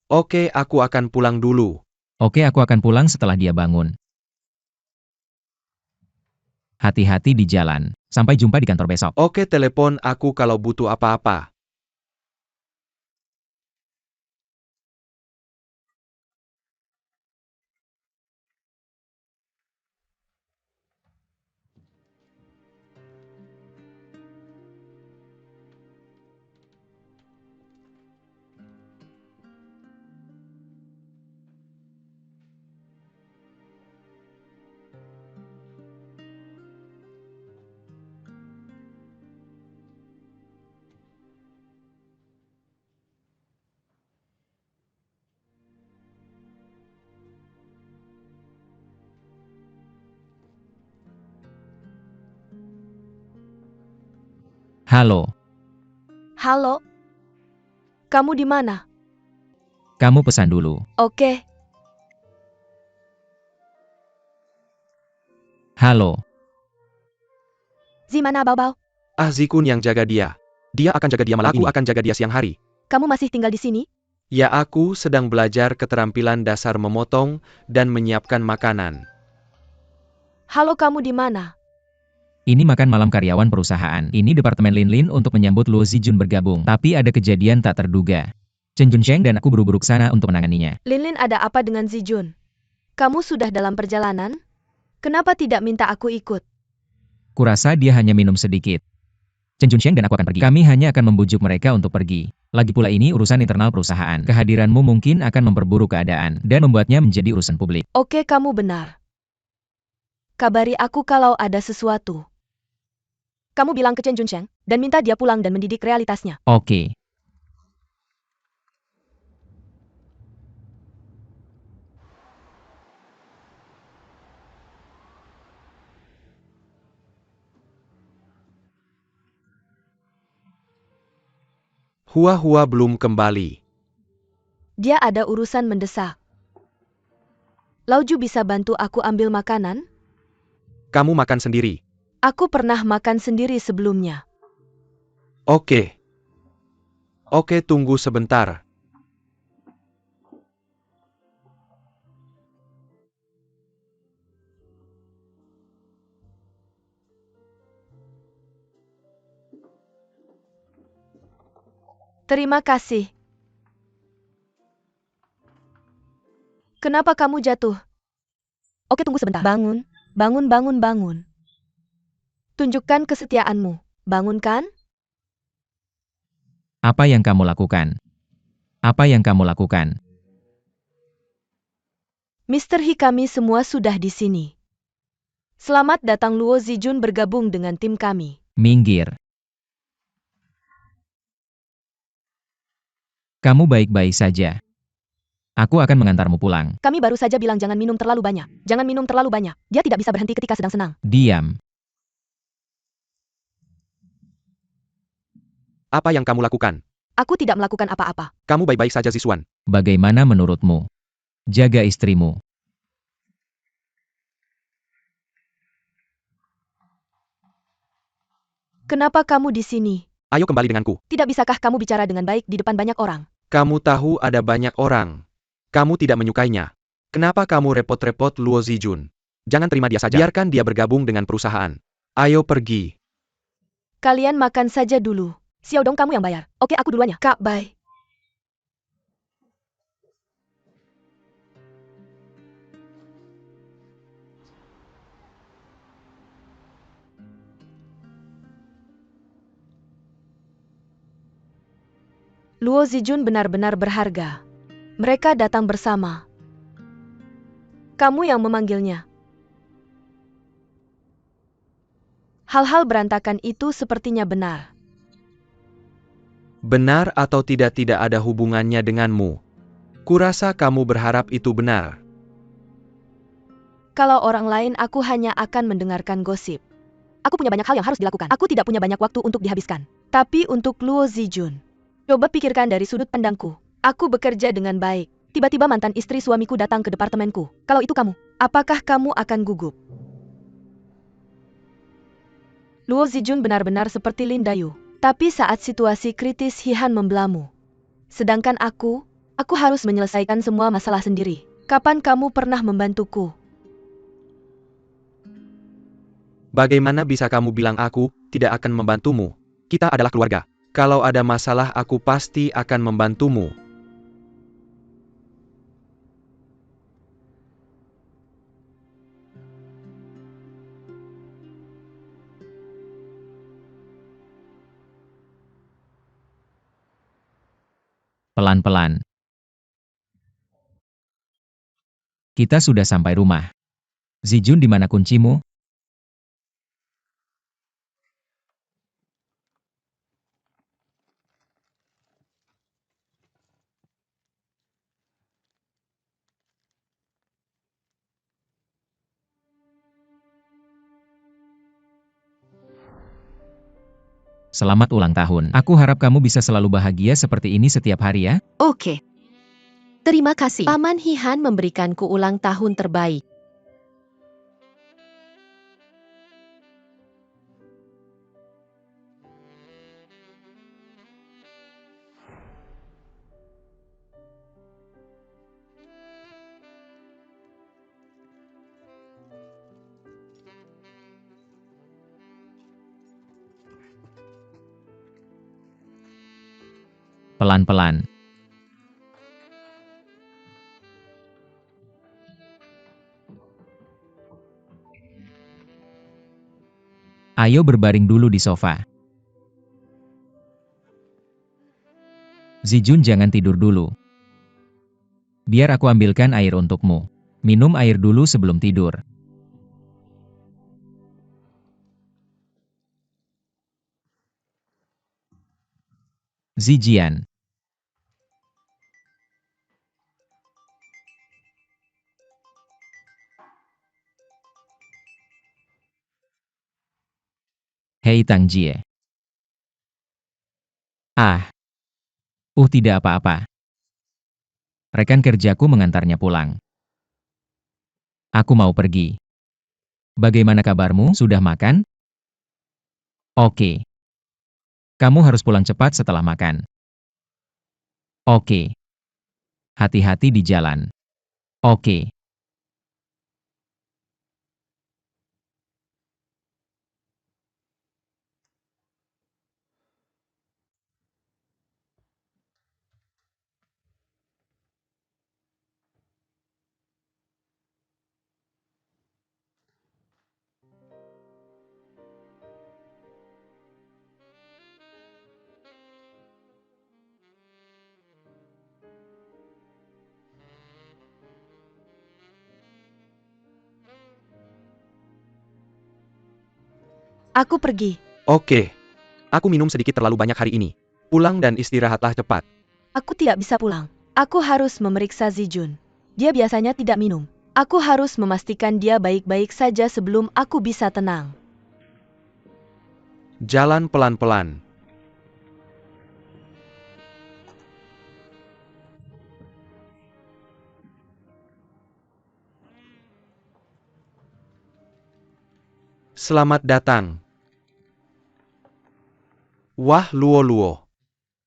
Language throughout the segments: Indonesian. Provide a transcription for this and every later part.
Oke, aku akan pulang dulu. Oke, aku akan pulang setelah dia bangun. Hati-hati di jalan. Sampai jumpa di kantor besok. Oke, telepon aku kalau butuh apa-apa. Halo, Halo? Kamu di mana? kamu pesan dulu. Oke, Halo, Zimana Baobao? Zikun yang jaga dia. Dia akan jaga dia malam ini. Aku akan jaga dia siang hari. Kamu masih tinggal di sini? Ya, aku sedang belajar keterampilan dasar memotong dan menyiapkan makanan. Halo, kamu di mana? ini makan malam karyawan perusahaan. Ini Departemen Lin untuk menyambut Luo Zijun bergabung. Tapi ada kejadian tak terduga. Chen Junsheng dan aku buru-buru ke sana untuk menanganinya. Lin ada apa dengan Zijun? Kamu sudah dalam perjalanan? Kenapa tidak minta aku ikut? Kurasa dia hanya minum sedikit. Chen Junsheng dan aku akan pergi. Kami hanya akan membujuk mereka untuk pergi. Lagi pula ini urusan internal perusahaan. Kehadiranmu mungkin akan memperburuk keadaan dan membuatnya menjadi urusan publik. Oke, kamu benar. Kabari aku kalau ada sesuatu. Kamu bilang ke Chen Junsheng dan minta dia pulang dan mendidik realitasnya. Oke. Hua belum kembali. Dia ada urusan mendesak. Lauju bisa bantu aku ambil makanan? Kamu makan sendiri. Aku pernah makan sendiri sebelumnya. Oke. Oke, tunggu sebentar. Terima kasih. Kenapa kamu jatuh? Oke, tunggu sebentar. Bangun. Bangun. Tunjukkan kesetiaanmu. Bangun kan? Apa yang kamu lakukan? Apa yang kamu lakukan? Mr. He, kami semua sudah di sini. Selamat datang Luo Zijun bergabung dengan tim kami. Minggir. Kamu baik-baik saja. Aku akan mengantarmu pulang. Kami baru saja bilang jangan minum terlalu banyak. Jangan minum terlalu banyak. Dia tidak bisa berhenti ketika sedang senang. Diam. Apa yang kamu lakukan? Aku tidak melakukan apa-apa. Kamu baik-baik saja, Ziswan. Bagaimana menurutmu? Jaga istrimu. Kenapa kamu di sini? Ayo kembali denganku. Tidak bisakah kamu bicara dengan baik di depan banyak orang? Kamu tahu ada banyak orang. Kamu tidak menyukainya. Kenapa kamu repot-repot Luo Zijun? Jangan terima dia saja. Biarkan dia bergabung dengan perusahaan. Ayo pergi. Kalian makan saja dulu. Xiaodong, kamu yang bayar. Oke, aku duluan ya. Kak, bye. Luo Zijun benar-benar berharga. Mereka datang bersama. Kamu yang memanggilnya. Hal-hal berantakan itu sepertinya benar. Benar atau tidak ada hubungannya denganmu. Kurasa kamu berharap itu benar. Kalau orang lain aku hanya akan mendengarkan gosip. Aku punya banyak hal yang harus dilakukan. Aku tidak punya banyak waktu untuk dihabiskan. Tapi untuk Luo Zijun, coba pikirkan dari sudut pandangku. Aku bekerja dengan baik. Tiba-tiba mantan istri suamiku datang ke departemenku. Kalau itu kamu, apakah kamu akan gugup? Luo Zijun benar-benar seperti Lin Dayu. Tapi saat situasi kritis Hihan membelamu. Sedangkan aku, Aku harus menyelesaikan semua masalah sendiri. Kapan kamu pernah membantuku? Bagaimana bisa kamu bilang aku tidak akan membantumu? Kita adalah keluarga. Kalau ada masalah aku pasti akan membantumu. Pelan-pelan. Kita sudah sampai rumah. Zijun, di mana kuncimu? Selamat ulang tahun. Aku harap kamu bisa selalu bahagia seperti ini setiap hari ya. Oke. Terima kasih. Paman Hihan memberikanku ulang tahun terbaik. Pelan-pelan. Ayo berbaring dulu di sofa. Zijun, jangan tidur dulu. Biar aku ambilkan air untukmu. Minum air dulu sebelum tidur. Zijian. Hei Tang Jie. Tidak apa-apa. Rekan kerjaku mengantarnya pulang. Aku mau pergi. Bagaimana kabarmu? Sudah makan? Oke. Kamu harus pulang cepat setelah makan. Oke. Hati-hati di jalan. Oke. Aku pergi. Oke. Aku minum sedikit terlalu banyak hari ini. Pulang dan istirahatlah cepat. Aku tidak bisa pulang. Aku harus memeriksa Zijun. Dia biasanya tidak minum. Aku harus memastikan dia baik-baik saja sebelum aku bisa tenang. Jalan pelan-pelan. Selamat datang. Wah, Luo.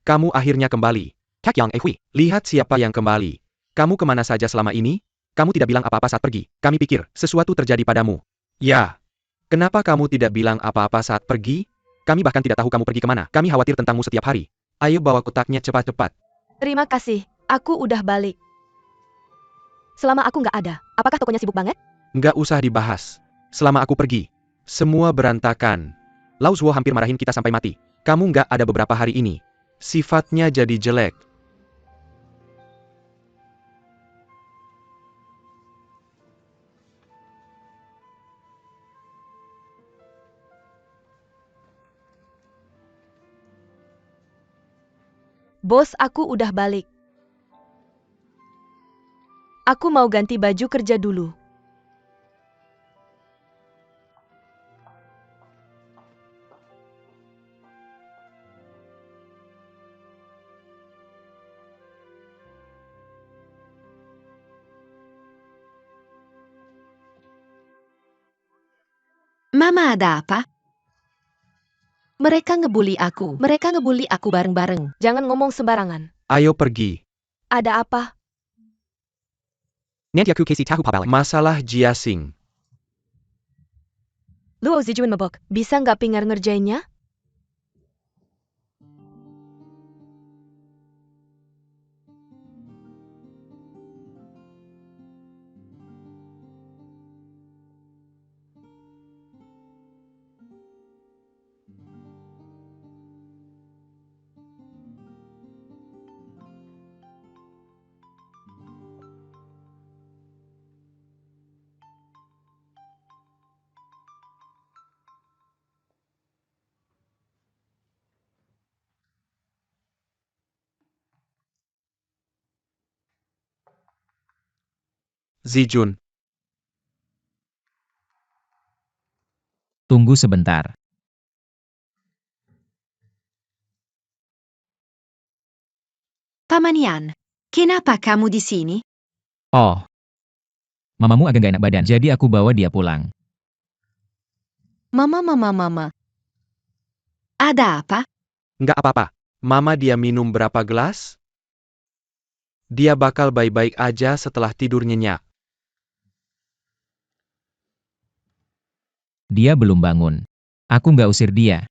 Kamu akhirnya kembali. Kak Yang Ehui, lihat siapa yang kembali. Kamu kemana saja selama ini? Kamu tidak bilang apa-apa saat pergi. Kami pikir sesuatu terjadi padamu. Ya. Kenapa kamu tidak bilang apa-apa saat pergi? Kami bahkan tidak tahu kamu pergi kemana. Kami khawatir tentangmu setiap hari. Ayo bawa kotaknya cepat-cepat. Terima kasih. Aku udah balik. Selama aku nggak ada, apakah tokonya sibuk banget? Nggak usah dibahas. Selama aku pergi, semua berantakan. Lao Zuo hampir marahin kita sampai mati. Kamu nggak ada beberapa hari ini. Sifatnya jadi jelek. Bos, aku udah balik. Aku mau ganti baju kerja dulu. Mama, ada apa? Mereka ngebully aku. Mereka ngebully aku bareng-bareng. Jangan ngomong sembarangan. Ayo pergi. Ada apa? Nanti aku kasih tahu Pak Alex. Masalah Jiasing. Luo Zijun mabok. Bisa nggak Pinger ngerjainnya? Zijun. Tunggu sebentar. Paman Yan, kenapa kamu di sini? Oh, mamamu agak gak enak badan, jadi aku bawa dia pulang. Mama. Ada apa? Nggak apa-apa. Mama dia minum berapa gelas? Dia bakal baik-baik aja setelah tidur nyenyak. Dia belum bangun. Aku nggak usir dia.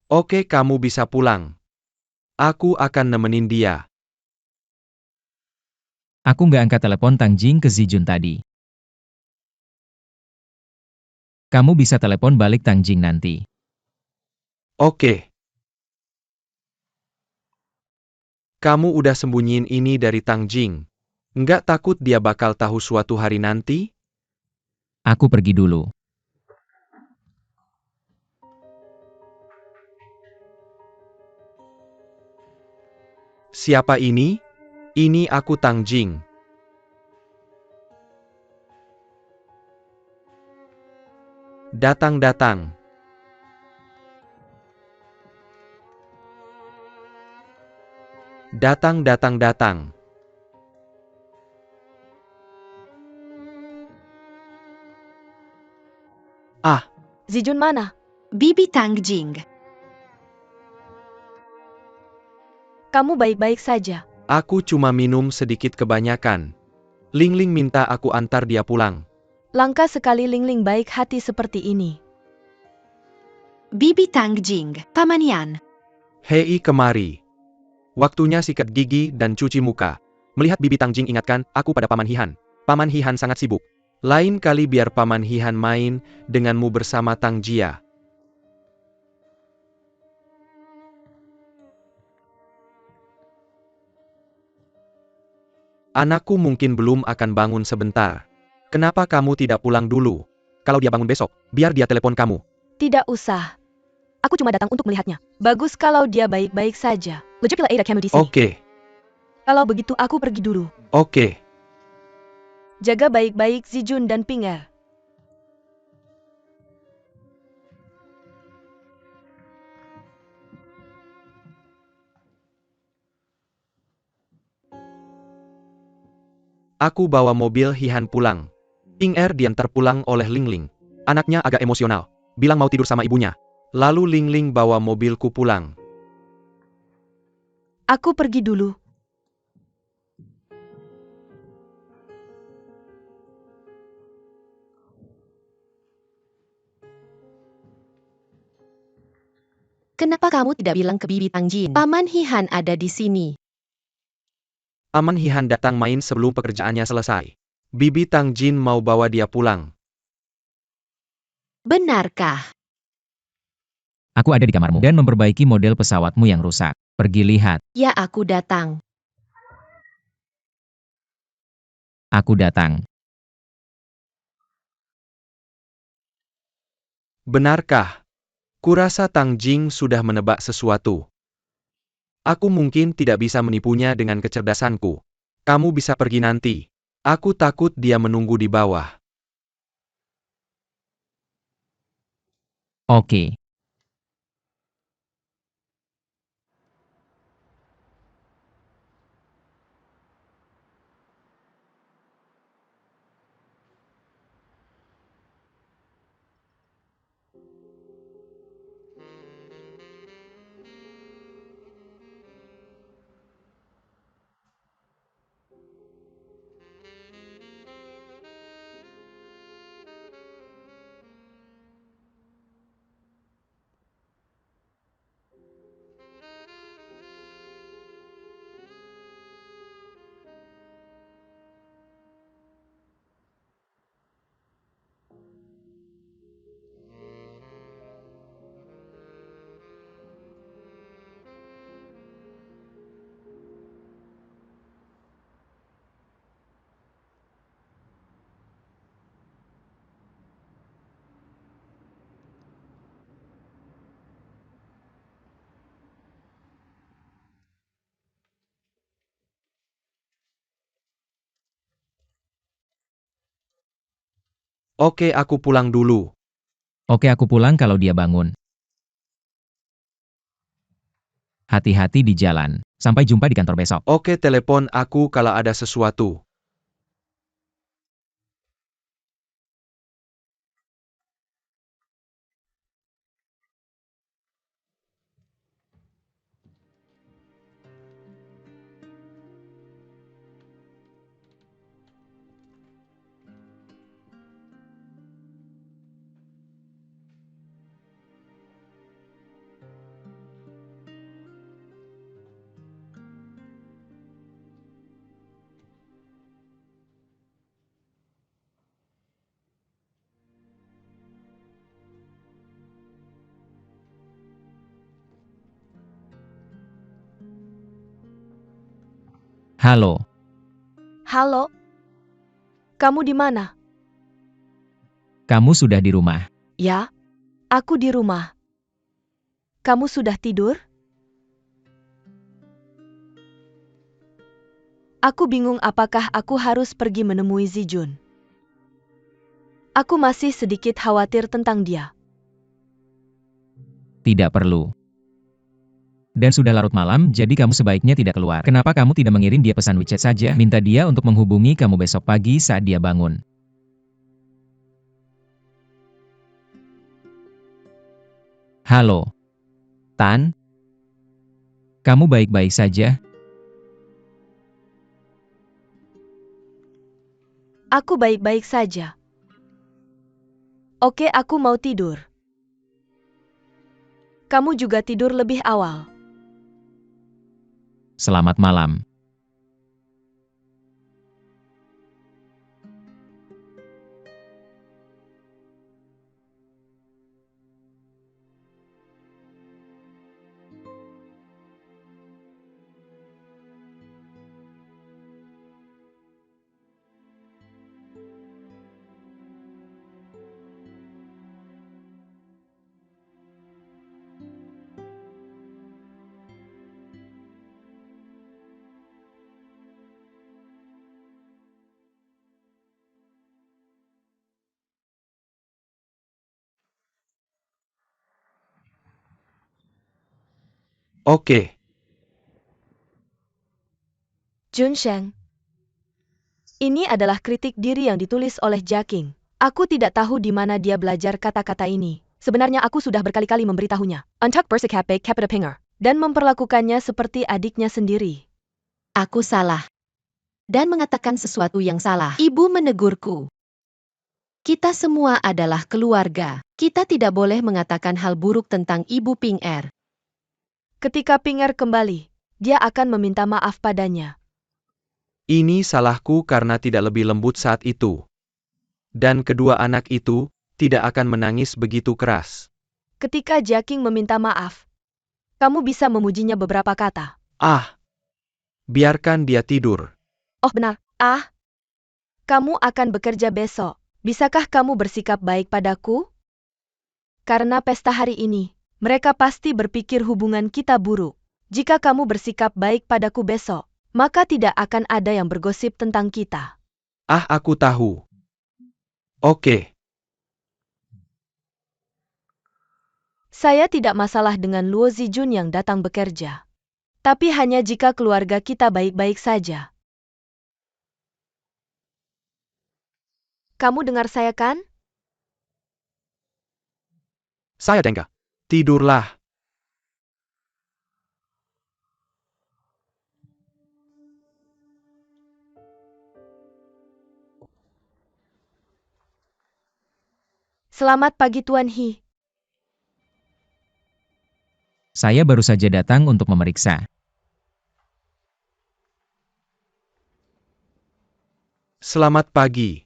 Oke, kamu bisa pulang. Aku akan nemenin dia. Aku nggak angkat telepon Tang Jing ke Zijun tadi. Kamu bisa telepon balik Tang Jing nanti. Oke. Kamu udah sembunyiin ini dari Tang Jing. Nggak takut dia bakal tahu suatu hari nanti? Aku pergi dulu. Siapa ini? Ini aku Tang Jing. Datang. Datang. Ah, Zijun mana? Bibi Tang Jing. Kamu baik-baik saja. aku cuma minum sedikit kebanyakan. Ling Ling minta aku antar dia pulang. Langka sekali Ling Ling baik hati seperti ini. Bibi Tang Jing, Paman Yan. Hei kemari. Waktunya sikat gigi dan cuci muka. Melihat Bibi Tang Jing ingatkan aku pada Paman Hihan. Paman Hihan sangat sibuk. Lain kali biar Paman Hihan main denganmu bersama Tang Jia. Anakku mungkin belum akan bangun sebentar. Kenapa kamu tidak pulang dulu? Kalau dia bangun besok, biar dia telepon kamu. Tidak usah. Aku cuma datang untuk melihatnya. Bagus kalau dia baik-baik saja. Lejepila ada kamu di sini. Oke. Kalau begitu aku pergi dulu. Oke. Jaga baik-baik Zijun dan Pinger. Aku bawa mobil Hihan pulang. Ping Er diantar pulang oleh Ling Ling. Anaknya agak emosional. Bilang mau tidur sama ibunya. Lalu Ling Ling bawa mobilku pulang. Aku pergi dulu. Kenapa kamu tidak bilang ke Bibi Tang Jing? Paman Hihan ada di sini. Paman Hihan datang main sebelum pekerjaannya selesai. Bibi Tang Jin mau bawa dia pulang. Benarkah? Aku ada di kamarmu dan memperbaiki model pesawatmu yang rusak. Pergi lihat. Ya, aku datang. Aku datang. Benarkah? Kurasa Tang Jing sudah menebak sesuatu. Aku mungkin tidak bisa menipunya dengan kecerdasanku. Kamu bisa pergi nanti. Aku takut dia menunggu di bawah. Oke. Oke, aku pulang dulu. Oke, aku pulang kalau dia bangun. Hati-hati di jalan. Sampai jumpa di kantor besok. Oke, telepon aku kalau ada sesuatu. Halo, Halo? Kamu di mana? kamu sudah di rumah. Ya, aku di rumah. Kamu sudah tidur? Aku bingung apakah aku harus pergi menemui Zijun. Aku masih sedikit khawatir tentang dia. Tidak perlu. Dan sudah larut malam, jadi kamu sebaiknya tidak keluar. Kenapa kamu tidak mengirim dia pesan WeChat saja? Minta dia untuk menghubungi kamu besok pagi saat dia bangun. Halo, Tan? Kamu baik-baik saja? Aku baik-baik saja. Oke, aku mau tidur. Kamu juga tidur lebih awal. Selamat malam. Oke, Junsheng. Ini adalah kritik diri yang ditulis oleh Jaking. Aku tidak tahu di mana dia belajar kata-kata ini. Sebenarnya aku sudah berkali-kali memberitahunya. Untuk bersikap baik kepada Pinger. Dan memperlakukannya seperti adiknya sendiri. Aku salah. Dan mengatakan sesuatu yang salah. Ibu menegurku. Kita semua adalah keluarga. Kita tidak boleh mengatakan hal buruk tentang Ibu Ping Er. Ketika Pinger kembali, dia akan meminta maaf padanya. ini salahku karena tidak lebih lembut saat itu. Dan kedua anak itu tidak akan menangis begitu keras. Ketika Jaking meminta maaf, kamu bisa memujinya beberapa kata. Ah, biarkan dia tidur. Oh benar, kamu akan bekerja besok. Bisakah kamu bersikap baik padaku? Karena pesta hari ini, mereka pasti berpikir hubungan kita buruk. Jika kamu bersikap baik padaku besok, maka tidak akan ada yang bergosip tentang kita. Ah, aku tahu. Oke, Saya tidak masalah dengan Luo Zijun yang datang bekerja. Tapi hanya jika keluarga kita baik-baik saja. Kamu dengar saya kan? saya dengar. Tidurlah. Selamat pagi Tuan He. Saya baru saja datang untuk memeriksa. Selamat pagi.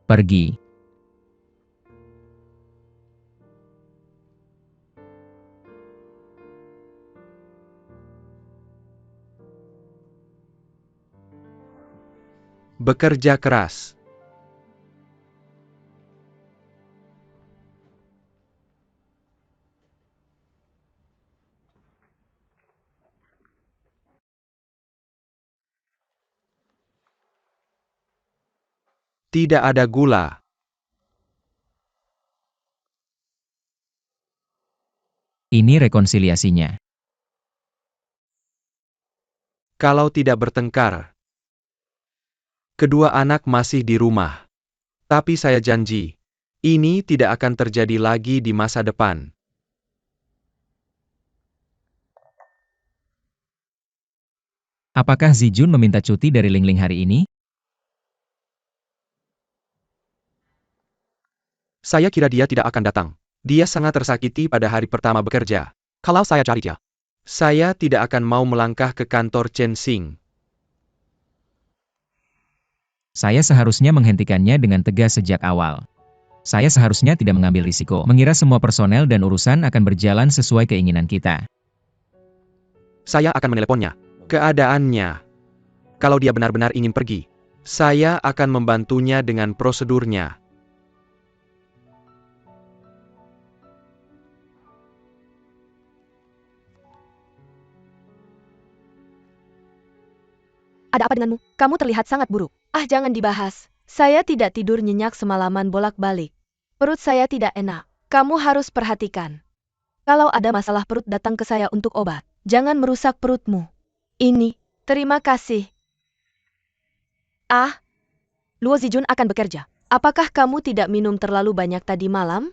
Pergi. Bekerja keras. Tidak ada gula. Ini rekonsiliasinya. Kalau tidak bertengkar. Kedua anak masih di rumah. Tapi saya janji, ini tidak akan terjadi lagi di masa depan. Apakah Zijun meminta cuti dari Ling Ling hari ini? Saya kira dia tidak akan datang. Dia sangat tersakiti pada hari pertama bekerja. Kalau saya cari dia, saya tidak akan mau melangkah ke kantor Chen Xing. Saya seharusnya menghentikannya dengan tegas sejak awal. Saya seharusnya tidak mengambil risiko, mengira semua personel dan urusan akan berjalan sesuai keinginan kita. Saya akan meneleponnya. Keadaannya. Kalau dia benar-benar ingin pergi, saya akan membantunya dengan prosedurnya. Ada apa denganmu? Kamu terlihat sangat buruk. Ah, jangan dibahas. Saya tidak tidur nyenyak semalaman bolak-balik. Perut saya tidak enak. Kamu harus perhatikan. Kalau ada masalah perut datang ke saya untuk obat. Jangan merusak perutmu. Ini, terima kasih. Ah, Luo Zijun akan bekerja. Apakah kamu tidak minum terlalu banyak tadi malam?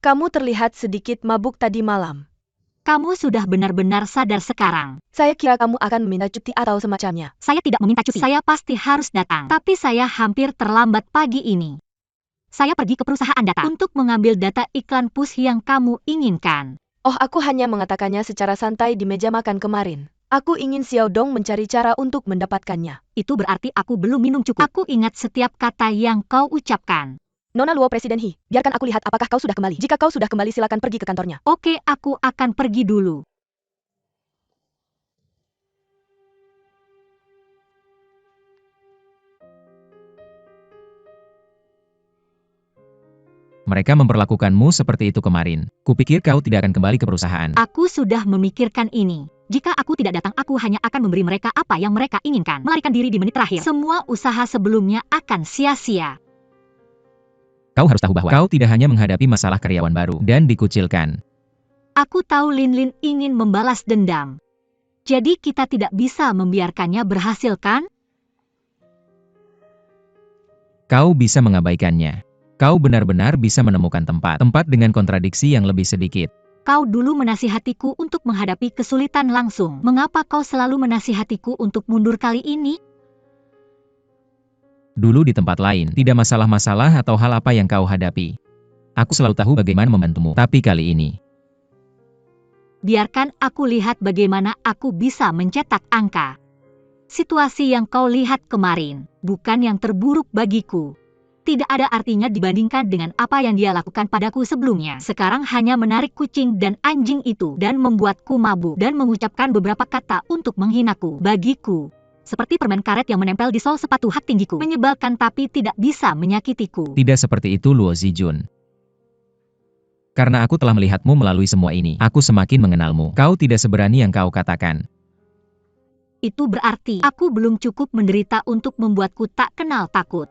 Kamu terlihat sedikit mabuk tadi malam. Kamu sudah benar-benar sadar sekarang. Saya kira kamu akan meminta cuti atau semacamnya. Saya tidak meminta cuti. Saya pasti harus datang. Tapi saya hampir terlambat pagi ini. Saya pergi ke perusahaan data untuk mengambil data iklan push yang kamu inginkan. Oh, aku hanya mengatakannya secara santai di meja makan kemarin. Aku ingin Xiao Dong mencari cara untuk mendapatkannya. Itu berarti aku belum minum cukup. Aku ingat setiap kata yang kau ucapkan. Nona Luo Presiden He, biarkan aku lihat apakah kau sudah kembali. Jika kau sudah kembali silakan pergi ke kantornya. Oke, aku akan pergi dulu. Mereka memperlakukanmu seperti itu kemarin. Kupikir kau tidak akan kembali ke perusahaan. Aku sudah memikirkan ini. Jika aku tidak datang, aku hanya akan memberi mereka apa yang mereka inginkan. Melarikan diri di menit terakhir. Semua usaha sebelumnya akan sia-sia. Kau harus tahu bahwa kau tidak hanya menghadapi masalah karyawan baru dan dikucilkan. Aku tahu Lin Lin ingin membalas dendam. Jadi kita tidak bisa membiarkannya berhasil, kan? Kau bisa mengabaikannya. Kau benar-benar bisa menemukan tempat dengan kontradiksi yang lebih sedikit. Kau dulu menasihatiku untuk menghadapi kesulitan langsung. Mengapa kau selalu menasihatiku untuk mundur kali ini? Dulu di tempat lain, tidak masalah-masalah atau hal apa yang kau hadapi. Aku selalu tahu bagaimana membantumu, tapi kali ini. Biarkan aku lihat bagaimana aku bisa mencetak angka. Situasi yang kau lihat kemarin, bukan yang terburuk bagiku. Tidak ada artinya dibandingkan dengan apa yang dia lakukan padaku sebelumnya. Sekarang hanya menarik kucing dan anjing itu dan membuatku mabuk dan mengucapkan beberapa kata untuk menghinaku. Bagiku, seperti permen karet yang menempel di sol sepatu hak tinggiku. Menyebalkan tapi tidak bisa menyakitiku. Tidak seperti itu Luo Zijun. Karena aku telah melihatmu melalui semua ini, aku semakin mengenalmu. Kau tidak seberani yang kau katakan. Itu berarti aku belum cukup menderita untuk membuatku tak kenal takut.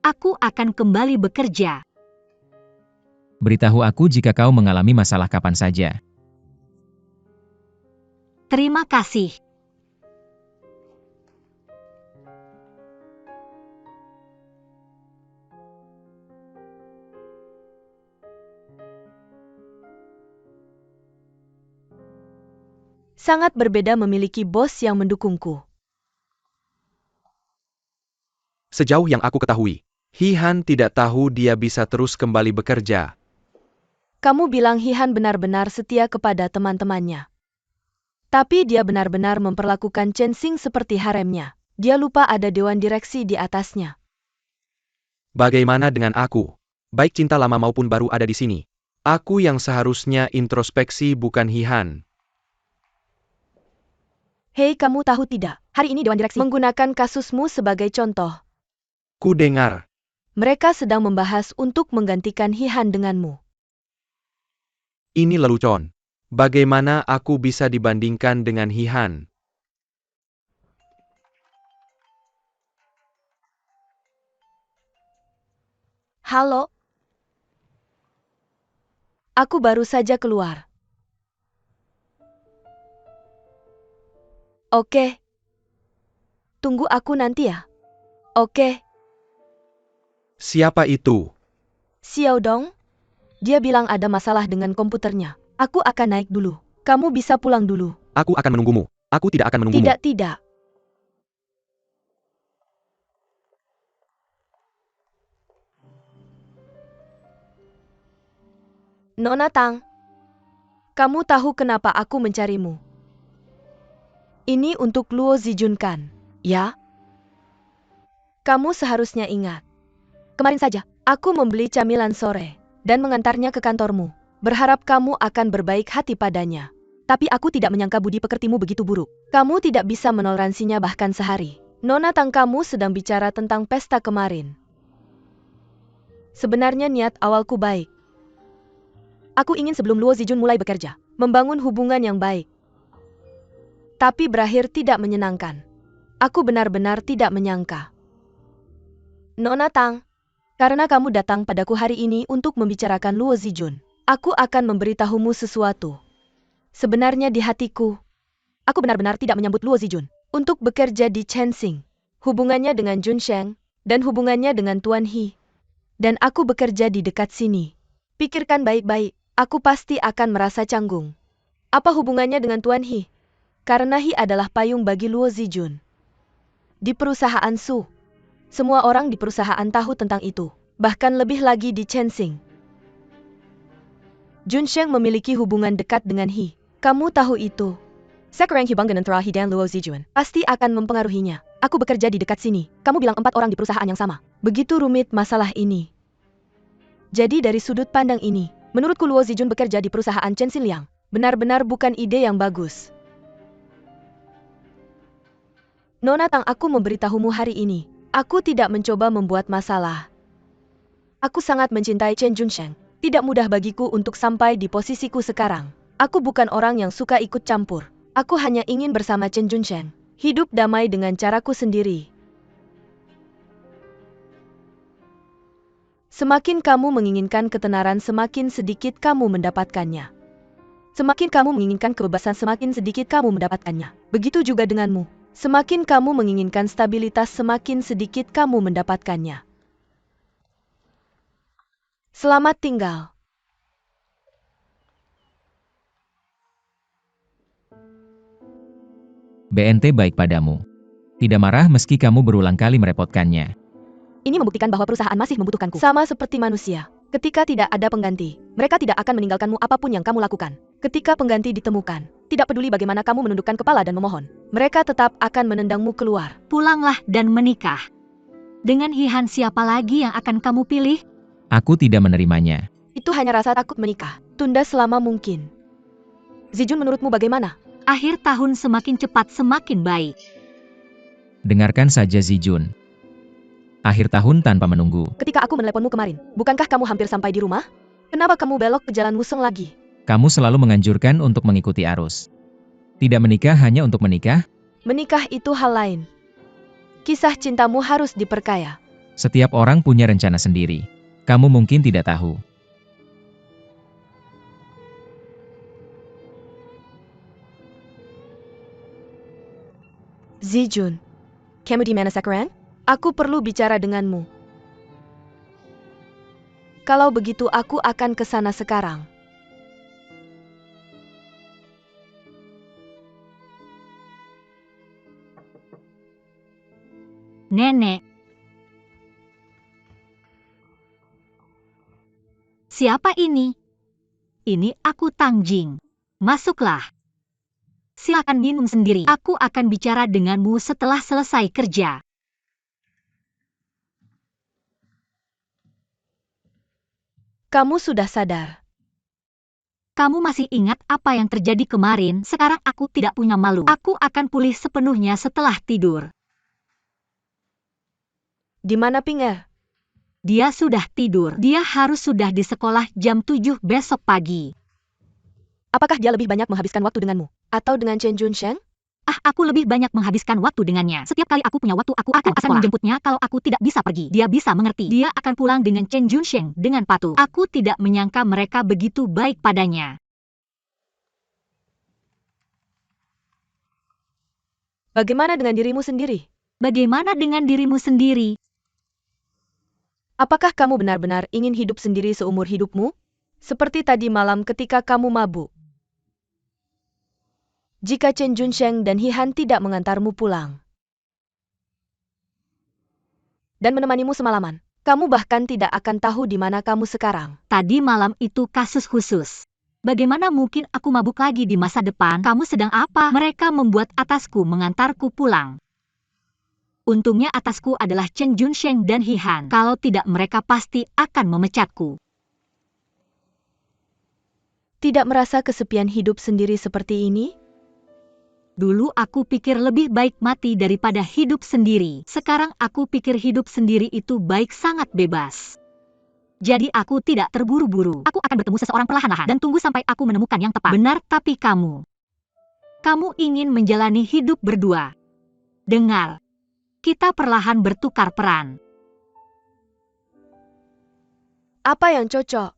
Aku akan kembali bekerja. Beritahu aku jika kau mengalami masalah kapan saja. Terima kasih. Sangat berbeda memiliki bos yang mendukungku. Sejauh yang aku ketahui, Hihan tidak tahu dia bisa terus kembali bekerja. Kamu bilang Hihan benar-benar setia kepada teman-temannya. Tapi dia benar-benar memperlakukan Chen Xing seperti haremnya. Dia lupa ada dewan direksi di atasnya. Bagaimana dengan aku? Baik cinta lama maupun baru ada di sini. Aku yang seharusnya introspeksi bukan Hihan. Hei, kamu tahu tidak? Hari ini Dewan Direksi menggunakan kasusmu sebagai contoh. Ku dengar. Mereka sedang membahas untuk menggantikan Hihan denganmu. Ini lelucon. Bagaimana aku bisa dibandingkan dengan Hihan? Halo? Aku baru saja keluar. Oke. Tunggu aku nanti ya. Oke. Siapa itu? Xiao Dong? Dia bilang ada masalah dengan komputernya. Aku akan naik dulu. Kamu bisa pulang dulu. Aku akan menunggumu. Aku tidak akan menunggumu. Tidak, tidak. Nona Tang, kamu tahu kenapa aku mencarimu? Ini untuk Luo Zijun kan? Ya? Kamu seharusnya ingat. Kemarin saja, aku membeli camilan sore dan mengantarnya ke kantormu. Berharap kamu akan berbaik hati padanya. Tapi aku tidak menyangka budi pekertimu begitu buruk. Kamu tidak bisa menoleransinya bahkan sehari. Nona Tang, kamu sedang bicara tentang pesta kemarin. Sebenarnya niat awalku baik. Aku ingin sebelum Luo Zijun mulai bekerja, membangun hubungan yang baik. Tapi berakhir tidak menyenangkan. Aku benar-benar tidak menyangka. Nona Tang, karena kamu datang padaku hari ini untuk membicarakan Luo Zijun, aku akan memberitahumu sesuatu. Sebenarnya di hatiku, aku benar-benar tidak menyambut Luo Zijun untuk bekerja di Chensing. Hubungannya dengan Jun Sheng, dan hubungannya dengan Tuan He. Dan aku bekerja di dekat sini. Pikirkan baik-baik, aku pasti akan merasa canggung. Apa hubungannya dengan Tuan He? Karena He adalah payung bagi Luo Zijun. Di perusahaan Su, semua orang di perusahaan tahu tentang itu. Bahkan lebih lagi di Chensing. Jun Sheng memiliki hubungan dekat dengan He. Kamu tahu itu. Sekarang hubungan antara He dan Luo Zijun pasti akan mempengaruhinya. Aku bekerja di dekat sini. Kamu bilang 4 orang di perusahaan yang sama. Begitu rumit masalah ini. Jadi dari sudut pandang ini, menurutku Luo Zijun bekerja di perusahaan Chen Xinliang benar-benar bukan ide yang bagus. Nona Tang, aku memberitahumu hari ini. Aku tidak mencoba membuat masalah. Aku sangat mencintai Chen Junsheng. Tidak mudah bagiku untuk sampai di posisiku sekarang. Aku bukan orang yang suka ikut campur. Aku hanya ingin bersama Chen Junsheng. Hidup damai dengan caraku sendiri. Semakin kamu menginginkan ketenaran, semakin sedikit kamu mendapatkannya. Semakin kamu menginginkan kebebasan, semakin sedikit kamu mendapatkannya. Begitu juga denganmu. Semakin kamu menginginkan stabilitas, semakin sedikit kamu mendapatkannya. Selamat tinggal. BNT baik padamu. Tidak marah meski kamu berulang kali merepotkannya. Ini membuktikan bahwa perusahaan masih membutuhkanku. Sama seperti manusia. Ketika tidak ada pengganti, mereka tidak akan meninggalkanmu apapun yang kamu lakukan. Ketika pengganti ditemukan, tidak peduli bagaimana kamu menundukkan kepala dan memohon, mereka tetap akan menendangmu keluar. Pulanglah dan menikah. Dengan Hihan, siapa lagi yang akan kamu pilih? Aku tidak menerimanya. Itu hanya rasa takut menikah. Tunda selama mungkin. Zijun, menurutmu bagaimana? Akhir tahun semakin cepat semakin baik. Dengarkan saja Zijun. Akhir tahun tanpa menunggu. Ketika aku meneleponmu kemarin, bukankah kamu hampir sampai di rumah? Kenapa kamu belok ke jalan Wuseng lagi? Kamu selalu menganjurkan untuk mengikuti arus. Tidak menikah hanya untuk menikah? Menikah itu hal lain. Kisah cintamu harus diperkaya. Setiap orang punya rencana sendiri. Kamu mungkin tidak tahu. Zijun, kamu di mana sekarang? Aku perlu bicara denganmu. Kalau begitu aku akan ke sana sekarang. Nenek. Siapa ini? Ini aku Tang Jing. Masuklah. Silakan minum sendiri. Aku akan bicara denganmu setelah selesai kerja. Kamu sudah sadar. Kamu masih ingat apa yang terjadi kemarin? Sekarang aku tidak punya malu. Aku akan pulih sepenuhnya setelah tidur. Di mana Pinger? Dia sudah tidur. Dia harus sudah di sekolah jam 7 besok pagi. Apakah dia lebih banyak menghabiskan waktu denganmu? Atau dengan Chen Junsheng? Aku lebih banyak menghabiskan waktu dengannya. Setiap kali aku punya waktu, aku akan menjemputnya kalau aku tidak bisa pergi. Dia bisa mengerti. Dia akan pulang dengan Chen Junsheng dengan patuh. Aku tidak menyangka mereka begitu baik padanya. Bagaimana dengan dirimu sendiri? Bagaimana dengan dirimu sendiri? Apakah kamu benar-benar ingin hidup sendiri seumur hidupmu? Seperti tadi malam ketika kamu mabuk. Jika Chen Junsheng dan Hihan tidak mengantarmu pulang dan menemanimu semalaman, kamu bahkan tidak akan tahu di mana kamu sekarang. Tadi malam itu kasus khusus. Bagaimana mungkin aku mabuk lagi di masa depan? Kamu sedang apa? Mereka membuat atasku mengantarku pulang. Untungnya atasku adalah Chen Junsheng dan Hihan. Kalau tidak mereka pasti akan memecatku. Tidak merasa kesepian hidup sendiri seperti ini? Dulu aku pikir lebih baik mati daripada hidup sendiri. Sekarang aku pikir hidup sendiri itu baik, sangat bebas. Jadi aku tidak terburu-buru. Aku akan bertemu seseorang perlahan-lahan dan tunggu sampai aku menemukan yang tepat. Benar, tapi kamu ingin menjalani hidup berdua. Dengar, kita perlahan bertukar peran. Apa yang cocok?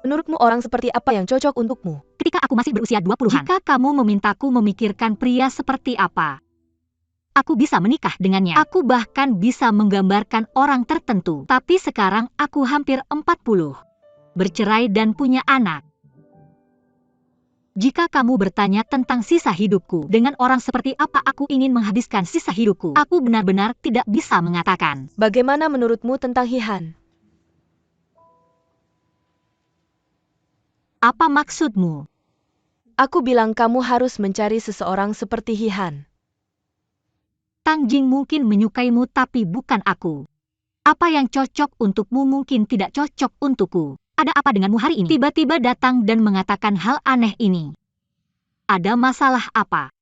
Menurutmu orang seperti apa yang cocok untukmu? Ketika aku masih berusia 20-an, jika kamu memintaku memikirkan pria seperti apa, aku bisa menikah dengannya. Aku bahkan bisa menggambarkan orang tertentu. Tapi sekarang aku hampir 40. Bercerai dan punya anak. Jika kamu bertanya tentang sisa hidupku, dengan orang seperti apa aku ingin menghabiskan sisa hidupku, aku benar-benar tidak bisa mengatakan. Bagaimana menurutmu tentang Hihan? Apa maksudmu? Aku bilang kamu harus mencari seseorang seperti Hihan. Tang Jing mungkin menyukaimu tapi bukan aku. Apa yang cocok untukmu mungkin tidak cocok untukku. Ada apa denganmu hari ini? Tiba-tiba datang dan mengatakan hal aneh ini. Ada masalah apa?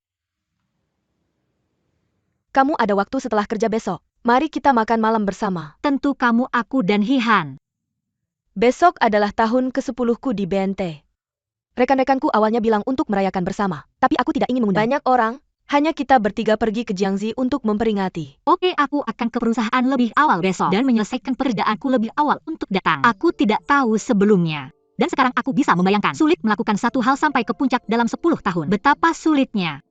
Kamu ada waktu setelah kerja besok. Mari kita makan malam bersama. Tentu kamu, aku dan Hihan. Besok adalah tahun ke-10ku di BNT. Rekan-rekanku awalnya bilang untuk merayakan bersama, tapi aku tidak ingin mengundang banyak orang. Hanya kita bertiga pergi ke Jiangzi untuk memperingati. Oke, aku akan ke perusahaan lebih awal besok dan menyelesaikan pekerjaanku lebih awal untuk datang. Aku tidak tahu sebelumnya. Dan sekarang aku bisa membayangkan sulit melakukan satu hal sampai ke puncak dalam 10 tahun. Betapa sulitnya.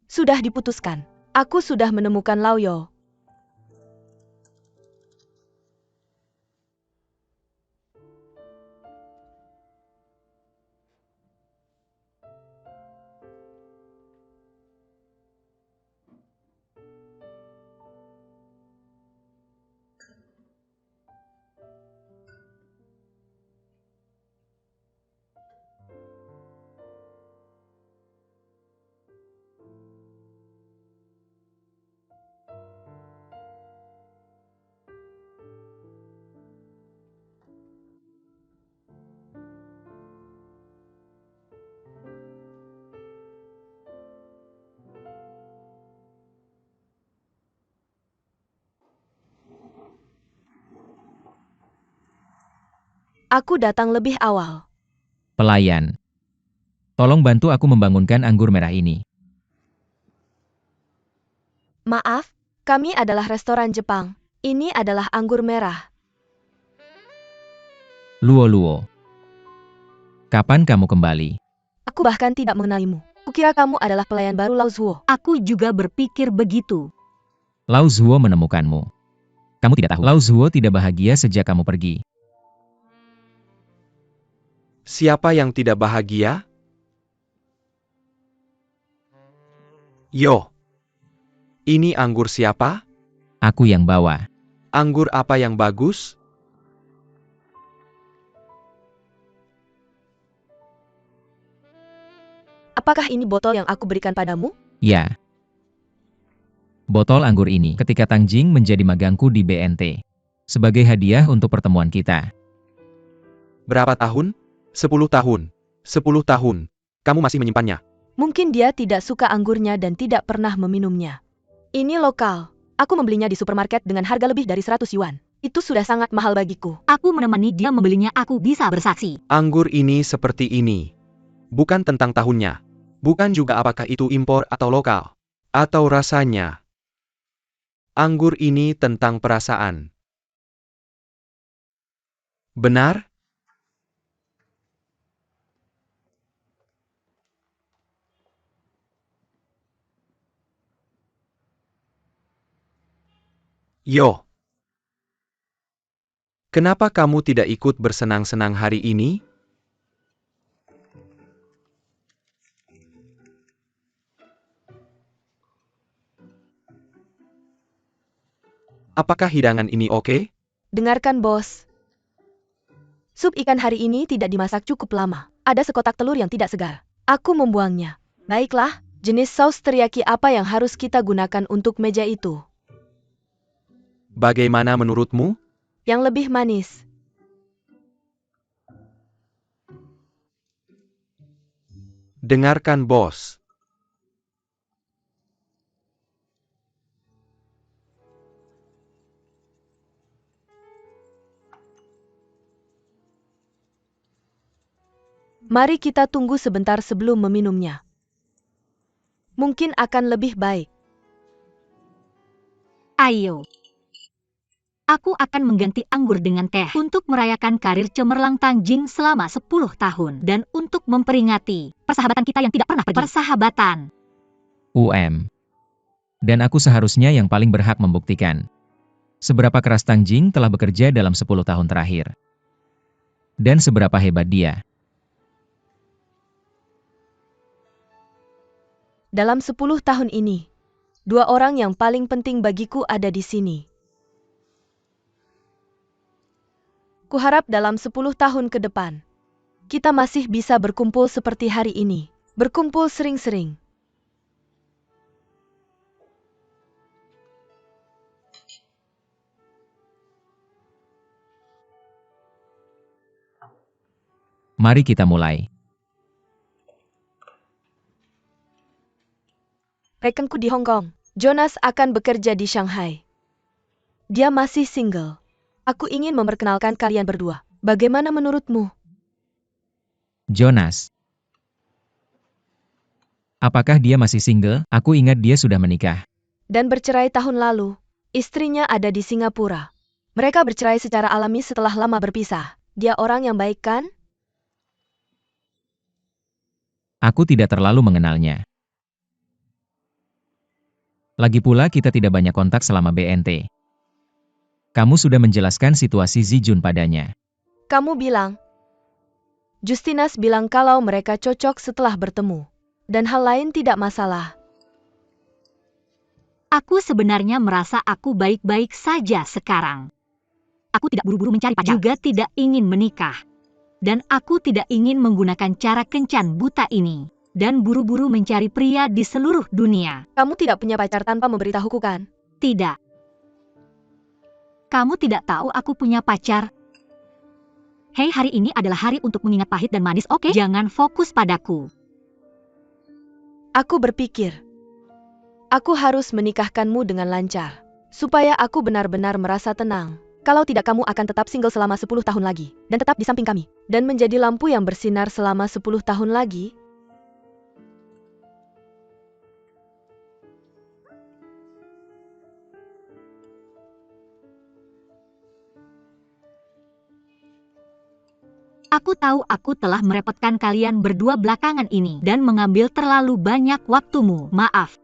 Sudah diputuskan. Aku sudah menemukan Lao Yo. Aku datang lebih awal. Pelayan. Tolong bantu aku membangunkan anggur merah ini. Maaf, kami adalah restoran Jepang. Ini adalah anggur merah. Luo. Kapan kamu kembali? Aku bahkan tidak mengenalimu. Kukira kamu adalah pelayan baru Lao Zuo. Aku juga berpikir begitu. Lao Zuo menemukanmu. Kamu tidak tahu. Lao Zuo tidak bahagia sejak kamu pergi. Siapa yang tidak bahagia? Yo. Ini anggur siapa? Aku yang bawa. Anggur apa yang bagus? Apakah ini botol yang aku berikan padamu? Ya. Botol anggur ini ketika Tang Jing menjadi magangku di BNT. Sebagai hadiah untuk pertemuan kita. Berapa tahun? 10 tahun. 10 tahun. Kamu masih menyimpannya. Mungkin dia tidak suka anggurnya dan tidak pernah meminumnya. Ini lokal. Aku membelinya di supermarket dengan harga lebih dari 100 yuan. Itu sudah sangat mahal bagiku. Aku menemani dia membelinya, aku bisa bersaksi. Anggur ini seperti ini. Bukan tentang tahunnya. Bukan juga apakah itu impor atau lokal. Atau rasanya. Anggur ini tentang perasaan. Benar? Yo. Kenapa kamu tidak ikut bersenang-senang hari ini? Apakah hidangan ini oke? Dengarkan, bos. Sup ikan hari ini tidak dimasak cukup lama. Ada sekotak telur yang tidak segar. Aku membuangnya. Baiklah, jenis saus teriyaki apa yang harus kita gunakan untuk meja itu? Bagaimana menurutmu? Yang lebih manis. Dengarkan, bos. Mari kita tunggu sebentar sebelum meminumnya. Mungkin akan lebih baik. Ayo. Aku akan mengganti anggur dengan teh untuk merayakan karir cemerlang Tang Jing selama 10 tahun dan untuk memperingati persahabatan kita yang tidak pernah pergi. Persahabatan. Dan aku seharusnya yang paling berhak membuktikan seberapa keras Tang Jing telah bekerja dalam 10 tahun terakhir. Dan seberapa hebat dia. Dalam 10 tahun ini, 2 orang yang paling penting bagiku ada di sini. Kuharap dalam 10 tahun ke depan, kita masih bisa berkumpul seperti hari ini. Berkumpul sering-sering. Mari kita mulai. Rekanku di Hong Kong, Jonas akan bekerja di Shanghai. Dia masih single. Aku ingin memperkenalkan kalian berdua. Bagaimana menurutmu? Jonas. Apakah dia masih single? Aku ingat dia sudah menikah. Dan bercerai tahun lalu. Istrinya ada di Singapura. Mereka bercerai secara alami setelah lama berpisah. Dia orang yang baik, kan? Aku tidak terlalu mengenalnya. Lagi pula kita tidak banyak kontak selama BNT. Kamu sudah menjelaskan situasi Zijun padanya. Kamu bilang. Justinas bilang kalau mereka cocok setelah bertemu. Dan hal lain tidak masalah. Aku sebenarnya merasa aku baik-baik saja sekarang. Aku tidak buru-buru mencari pacar. Juga tidak ingin menikah. Dan aku tidak ingin menggunakan cara kencan buta ini. Dan buru-buru mencari pria di seluruh dunia. Kamu tidak punya pacar tanpa memberitahuku, kan? Tidak. Kamu tidak tahu aku punya pacar. Hei, hari ini adalah hari untuk mengingat pahit dan manis, oke? Jangan fokus padaku. Aku berpikir. Aku harus menikahkanmu dengan lancar. Supaya aku benar-benar merasa tenang. Kalau tidak, kamu akan tetap single selama 10 tahun lagi. Dan tetap di samping kami. Dan menjadi lampu yang bersinar selama 10 tahun lagi. Aku tahu aku telah merepotkan kalian berdua belakangan ini dan mengambil terlalu banyak waktumu. Maaf.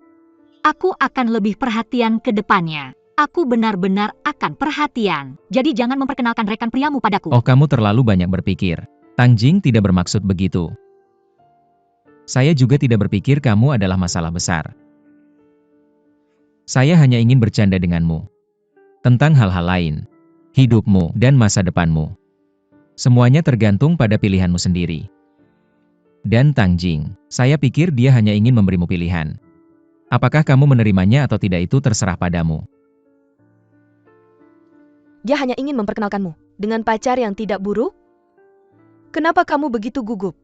Aku akan lebih perhatian ke depannya. Aku benar-benar akan perhatian. Jadi jangan memperkenalkan rekan priamu padaku. Oh, kamu terlalu banyak berpikir. Tang Jing tidak bermaksud begitu. Saya juga tidak berpikir kamu adalah masalah besar. Saya hanya ingin bercanda denganmu. Tentang hal-hal lain. Hidupmu dan masa depanmu. Semuanya tergantung pada pilihanmu sendiri. Dan Tang Jing, saya pikir dia hanya ingin memberimu pilihan. Apakah kamu menerimanya atau tidak itu terserah padamu. Dia hanya ingin memperkenalkanmu dengan pacar yang tidak buruk? Kenapa kamu begitu gugup?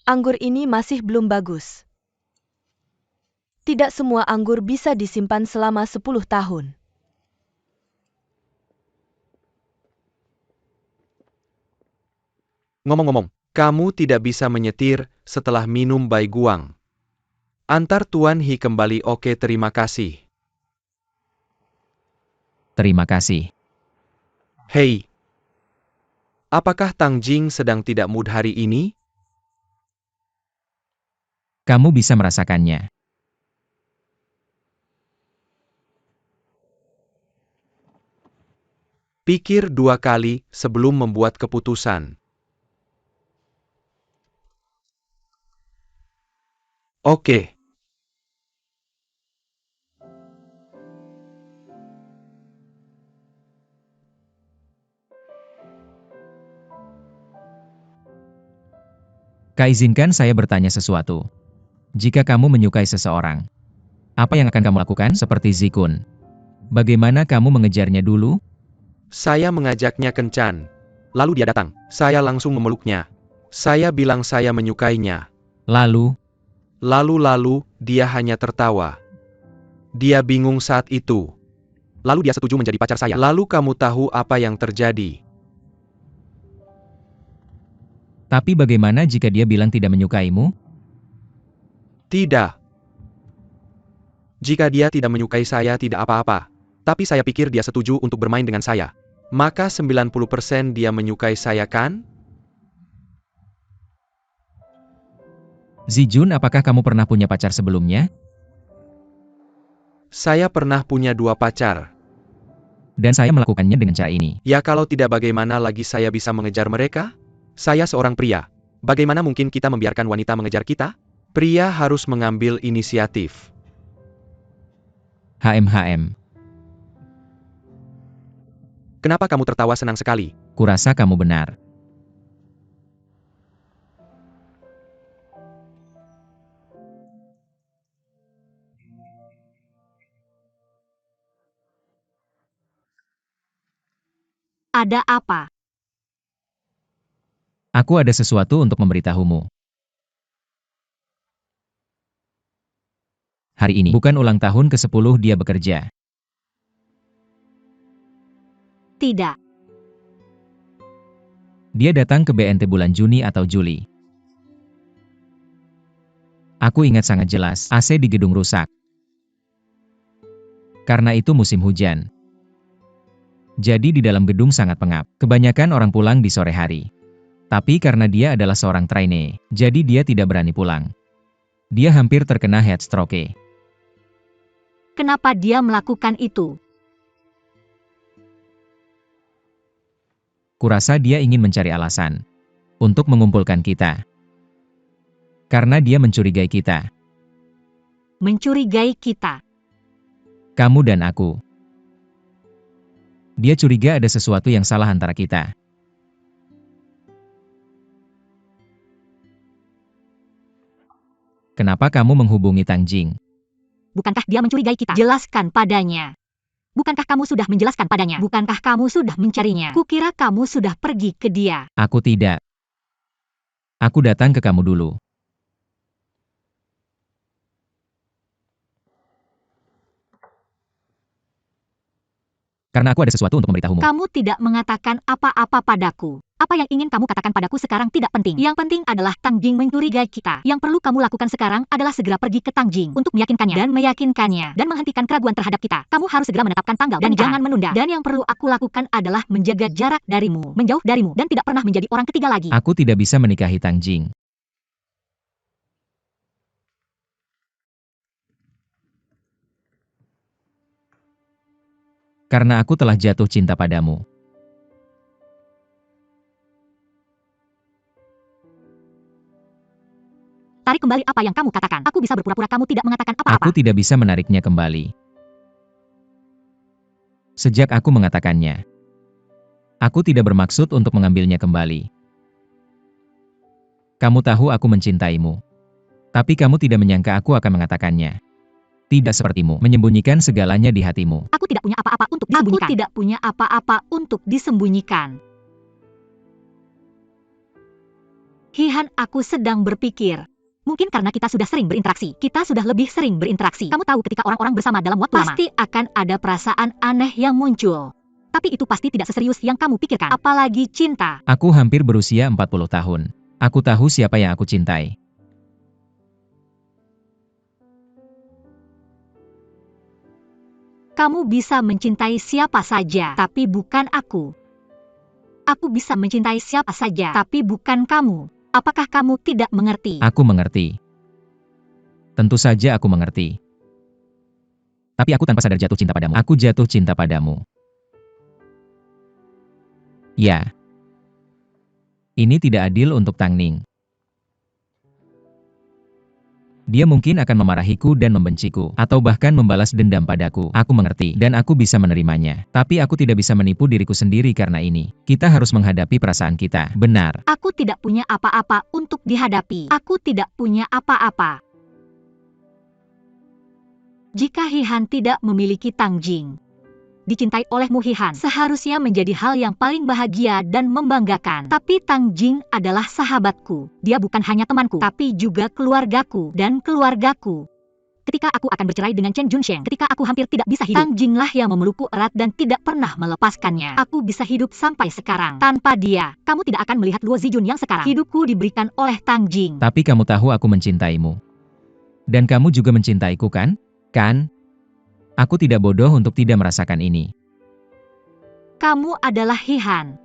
Anggur ini masih belum bagus. Tidak semua anggur bisa disimpan selama 10 tahun. Ngomong-ngomong, kamu tidak bisa menyetir setelah minum Bai Guang. Antar Tuan He kembali. Oke, terima kasih. Terima kasih. Hei, apakah Tang Jing sedang tidak mood hari ini? Kamu bisa merasakannya. Pikir 2 kali sebelum membuat keputusan. Oke. Kak, izinkan saya bertanya sesuatu. Jika kamu menyukai seseorang, apa yang akan kamu lakukan seperti Zikun? Bagaimana kamu mengejarnya dulu? Saya mengajaknya kencan. Lalu dia datang. Saya langsung memeluknya. Saya bilang saya menyukainya. Lalu, Lalu dia hanya tertawa. Dia bingung saat itu. Lalu dia setuju menjadi pacar saya. Lalu kamu tahu apa yang terjadi? tapi bagaimana jika dia bilang tidak menyukaimu? Tidak. Jika dia tidak menyukai saya tidak apa-apa. Tapi saya pikir dia setuju untuk bermain dengan saya. Maka 90% dia menyukai saya kan? Zijun, apakah kamu pernah punya pacar sebelumnya? Saya pernah punya 2 pacar. Dan saya melakukannya dengan cara ini. Ya kalau tidak bagaimana lagi saya bisa mengejar mereka? Saya seorang pria. Bagaimana mungkin kita membiarkan wanita mengejar kita? Pria harus mengambil inisiatif. HMHM. Kenapa kamu tertawa senang sekali? Kurasa kamu benar. Ada apa? Aku ada sesuatu untuk memberitahumu. Hari ini bukan ulang tahun ke-10 dia bekerja. Tidak. Dia datang ke BNT bulan Juni atau Juli. Aku ingat sangat jelas, AC di gedung rusak. Karena itu musim hujan. Jadi di dalam gedung sangat pengap. Kebanyakan orang pulang di sore hari. Tapi karena dia adalah seorang trainee, jadi dia tidak berani pulang. Dia hampir terkena heat stroke. Kenapa dia melakukan itu? Kurasa dia ingin mencari alasan untuk mengumpulkan kita. Karena dia mencurigai kita. Mencurigai kita. Kamu dan aku. Dia curiga ada sesuatu yang salah antara kita. Kenapa kamu menghubungi Tang Jing? Bukankah dia mencurigai kita? Jelaskan padanya. Bukankah kamu sudah menjelaskan padanya? Bukankah kamu sudah mencarinya? Kukira kamu sudah pergi ke dia. Aku tidak. Aku datang ke kamu dulu. Karena aku ada sesuatu untuk memberitahumu. Kamu tidak mengatakan apa-apa padaku. Apa yang ingin kamu katakan padaku sekarang tidak penting. Yang penting adalah Tang Jing mencurigai kita. Yang perlu kamu lakukan sekarang adalah segera pergi ke Tang Jing untuk meyakinkannya dan menghentikan keraguan terhadap kita. Kamu harus segera menetapkan tanggal dan jangan menunda. Dan yang perlu aku lakukan adalah menjaga jarak darimu, menjauh darimu, dan tidak pernah menjadi orang ketiga lagi. Aku tidak bisa menikahi Tang Jing. Karena aku telah jatuh cinta padamu. Tarik kembali apa yang kamu katakan. Aku bisa berpura-pura kamu tidak mengatakan apa-apa. Aku tidak bisa menariknya kembali. Sejak aku mengatakannya. Aku tidak bermaksud untuk mengambilnya kembali. Kamu tahu aku mencintaimu. Tapi kamu tidak menyangka aku akan mengatakannya. Tidak sepertimu, menyembunyikan segalanya di hatimu. Aku tidak punya apa-apa untuk disembunyikan. Aku tidak punya apa-apa untuk disembunyikan. Hihan, aku sedang berpikir. Mungkin karena kita sudah sering berinteraksi. Kita sudah lebih sering berinteraksi. Kamu tahu ketika orang-orang bersama dalam waktu lama, pasti akan ada perasaan aneh yang muncul. Tapi itu pasti tidak seserius yang kamu pikirkan. Apalagi cinta. Aku hampir berusia 40 tahun. Aku tahu siapa yang aku cintai. Kamu bisa mencintai siapa saja, tapi bukan aku. Aku bisa mencintai siapa saja, tapi bukan kamu. Apakah kamu tidak mengerti? Aku mengerti. Tentu saja aku mengerti. Tapi aku tanpa sadar jatuh cinta padamu. Aku jatuh cinta padamu. Ya. Ini tidak adil untuk Tang Ning. Dia mungkin akan memarahiku dan membenciku, atau bahkan membalas dendam padaku. Aku mengerti, dan aku bisa menerimanya. Tapi aku tidak bisa menipu diriku sendiri karena ini. Kita harus menghadapi perasaan kita. Benar. Aku tidak punya apa-apa untuk dihadapi. Aku tidak punya apa-apa. Jika Hihan tidak memiliki Tang Jing, dicintai olehmu Hihan seharusnya menjadi hal yang paling bahagia dan membanggakan. Tapi Tang Jing adalah sahabatku. Dia bukan hanya temanku, tapi juga keluargaku dan keluargaku. Ketika aku akan bercerai dengan Chen Junsheng, ketika aku hampir tidak bisa hidup, Tang Jinglah yang memelukku erat dan tidak pernah melepaskannya. Aku bisa hidup sampai sekarang. Tanpa dia, kamu tidak akan melihat Luo Zijun yang sekarang. Hidupku diberikan oleh Tang Jing. Tapi kamu tahu aku mencintaimu. Dan kamu juga mencintaiku kan? Kan? Aku tidak bodoh untuk tidak merasakan ini. Kamu adalah Hihan.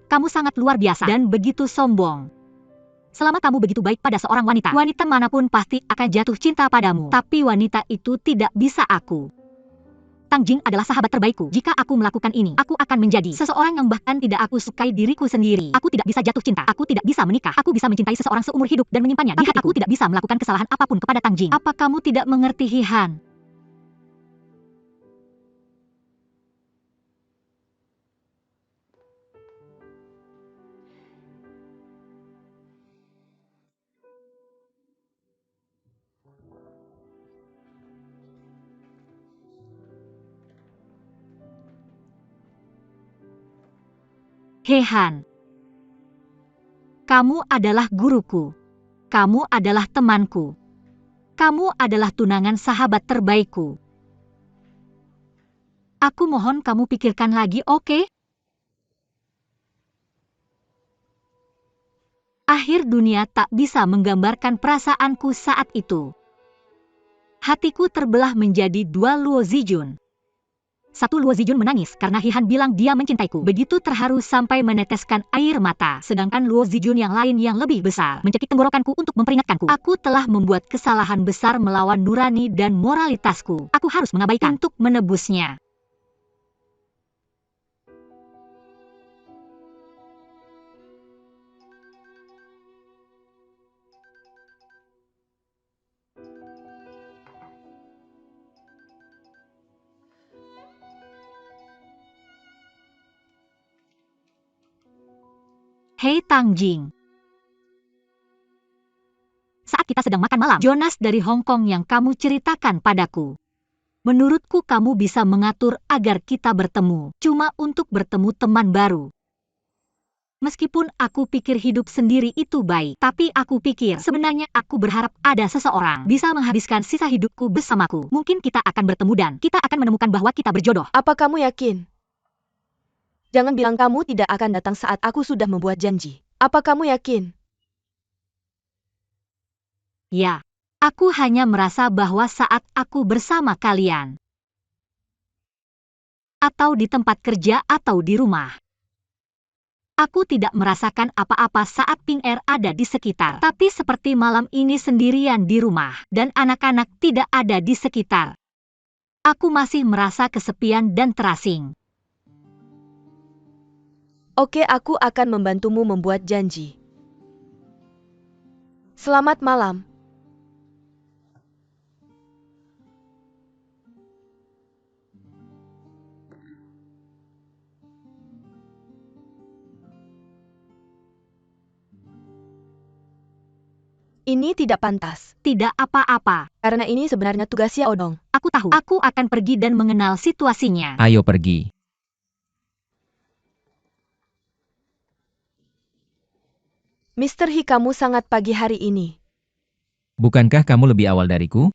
Kamu sangat luar biasa dan begitu sombong. Selama kamu begitu baik pada seorang wanita, wanita manapun pasti akan jatuh cinta padamu. Tapi wanita itu tidak bisa aku. Tang Jing adalah sahabat terbaikku. Jika aku melakukan ini, aku akan menjadi seseorang yang bahkan tidak aku sukai diriku sendiri. Aku tidak bisa jatuh cinta. Aku tidak bisa menikah. Aku bisa mencintai seseorang seumur hidup dan menyimpannya di hatiku. Aku tidak bisa melakukan kesalahan apapun kepada Tang Jing. Apa kamu tidak mengerti, Hihan? Hihan, kamu adalah guruku. Kamu adalah temanku. Kamu adalah tunangan sahabat terbaikku. Aku mohon kamu pikirkan lagi, oke? Akhir dunia tak bisa menggambarkan perasaanku saat itu. Hatiku terbelah menjadi dua. Luo Zijun. Satu, Luo Zijun menangis karena Hihan bilang dia mencintaiku. Begitu terharu sampai meneteskan air mata. Sedangkan Luo Zijun yang lain yang lebih besar mencekik tenggorokanku untuk memperingatkanku. Aku telah membuat kesalahan besar melawan nurani dan moralitasku. Aku harus mengabaikan untuk menebusnya. Hei Tang Jing. Saat kita sedang makan malam, Jonas dari Hong Kong yang kamu ceritakan padaku. Menurutku kamu bisa mengatur agar kita bertemu, cuma untuk bertemu teman baru. Meskipun aku pikir hidup sendiri itu baik, tapi aku pikir sebenarnya aku berharap ada seseorang bisa menghabiskan sisa hidupku bersamaku. Mungkin kita akan bertemu dan kita akan menemukan bahwa kita berjodoh. Apa kamu yakin? Jangan bilang kamu tidak akan datang saat aku sudah membuat janji. Apa kamu yakin? Ya, aku hanya merasa bahwa saat aku bersama kalian, atau di tempat kerja atau di rumah, aku tidak merasakan apa-apa saat Ping Er ada di sekitar. Tapi seperti malam ini sendirian di rumah, dan anak-anak tidak ada di sekitar, aku masih merasa kesepian dan terasing. Oke, aku akan membantumu membuat janji. Selamat malam. Ini tidak pantas. Tidak apa-apa. Karena ini sebenarnya tugasnya Odong. Aku tahu. Aku akan pergi dan mengenal situasinya. Ayo pergi. Mr. He, kamu sangat pagi hari ini. Bukankah kamu lebih awal dariku?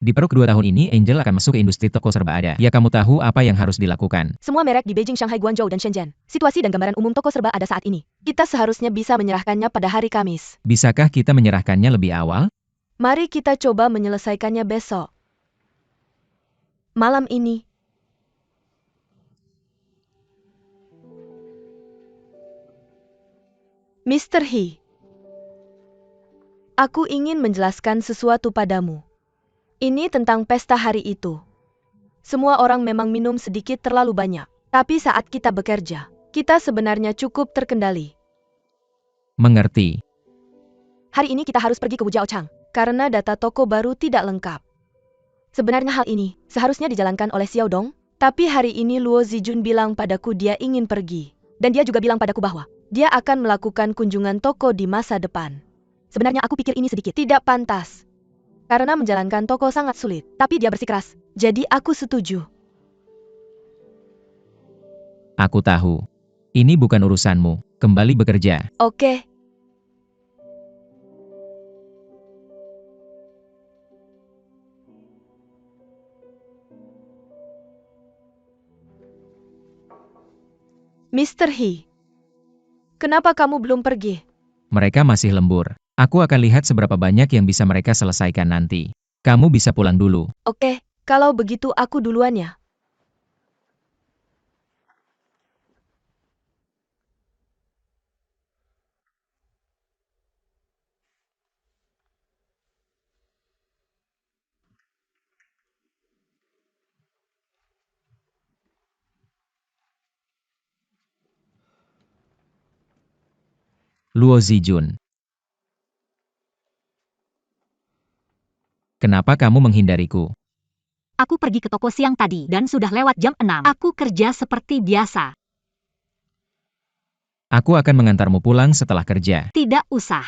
Di paruh kedua tahun ini, Angel akan masuk ke industri toko serba ada. Ya, kamu tahu apa yang harus dilakukan. Semua merek di Beijing, Shanghai, Guangzhou, dan Shenzhen. Situasi dan gambaran umum toko serba ada saat ini. Kita seharusnya bisa menyerahkannya pada hari Kamis. Bisakah kita menyerahkannya lebih awal? Mari kita coba menyelesaikannya besok. Malam ini. Mr. He, aku ingin menjelaskan sesuatu padamu. Ini tentang pesta hari itu. Semua orang memang minum sedikit terlalu banyak. Tapi saat kita bekerja, kita sebenarnya cukup terkendali. Mengerti. Hari ini kita harus pergi ke Wujiaochang, karena data toko baru tidak lengkap. Sebenarnya hal ini seharusnya dijalankan oleh Xiao Dong, tapi hari ini Luo Zijun bilang padaku dia ingin pergi. Dan dia juga bilang padaku bahwa dia akan melakukan kunjungan toko di masa depan. Sebenarnya aku pikir ini sedikit tidak pantas. Karena menjalankan toko sangat sulit, tapi dia bersikeras. Jadi aku setuju. Aku tahu. Ini bukan urusanmu. Kembali bekerja. Oke. Mr. He, kenapa kamu belum pergi? Mereka masih lembur. Aku akan lihat seberapa banyak yang bisa mereka selesaikan nanti. Kamu bisa pulang dulu. Oke, kalau begitu aku duluan ya. Luo Zijun. Kenapa kamu menghindariku? Aku pergi ke toko siang tadi dan sudah lewat jam 6. Aku kerja seperti biasa. Aku akan mengantarmu pulang setelah kerja. Tidak usah.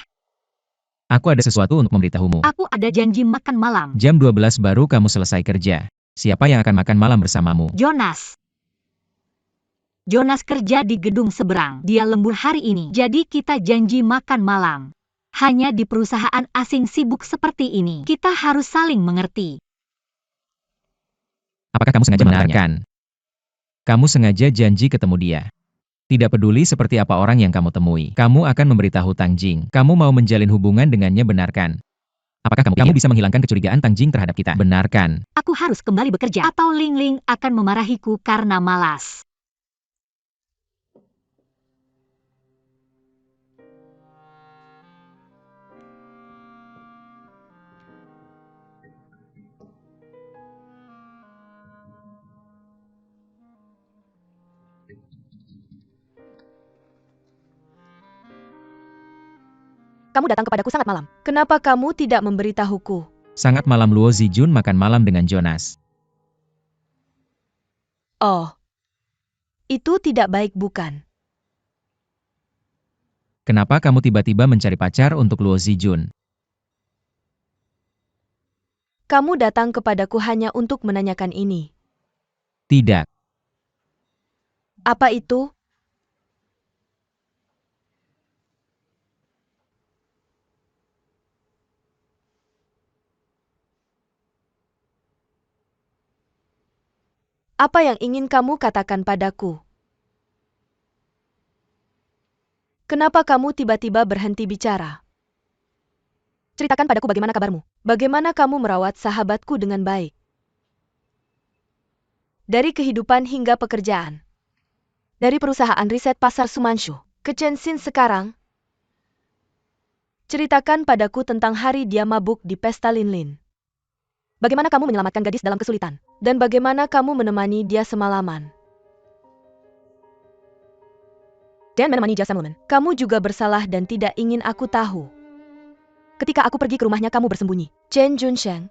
Aku ada sesuatu untuk memberitahumu. Aku ada janji makan malam. Jam 12 baru kamu selesai kerja. Siapa yang akan makan malam bersamamu? Jonas. Jonas kerja di gedung seberang. Dia lembur hari ini. Jadi kita janji makan malam. Hanya di perusahaan asing sibuk seperti ini, kita harus saling mengerti. Apakah kamu sengaja membenarkan? Kamu sengaja janji ketemu dia. Tidak peduli seperti apa orang yang kamu temui. Kamu akan memberitahu Tang Jing. Kamu mau menjalin hubungan dengannya, benarkan? Apakah kamu bisa menghilangkan kecurigaan Tang Jing terhadap kita? Benarkan. Aku harus kembali bekerja atau Ling Ling akan memarahiku karena malas. Kamu datang kepadaku sangat malam. Kenapa kamu tidak memberitahuku? Sangat malam Luo Zijun makan malam dengan Jonas. Oh. Itu tidak baik bukan? Kenapa kamu tiba-tiba mencari pacar untuk Luo Zijun? Kamu datang kepadaku hanya untuk menanyakan ini. Tidak. Apa itu? Apa yang ingin kamu katakan padaku? Kenapa kamu tiba-tiba berhenti bicara? Ceritakan padaku bagaimana kabarmu. Bagaimana kamu merawat sahabatku dengan baik? Dari kehidupan hingga pekerjaan. Dari perusahaan riset pasar Sumanshu ke Chensin sekarang. Ceritakan padaku tentang hari dia mabuk di pesta Linlin. Bagaimana kamu menyelamatkan gadis dalam kesulitan? Dan bagaimana kamu menemani dia semalaman? Dan menemani jasa Mulman. Kamu juga bersalah dan tidak ingin aku tahu. Ketika aku pergi ke rumahnya kamu bersembunyi. Chen Junsheng.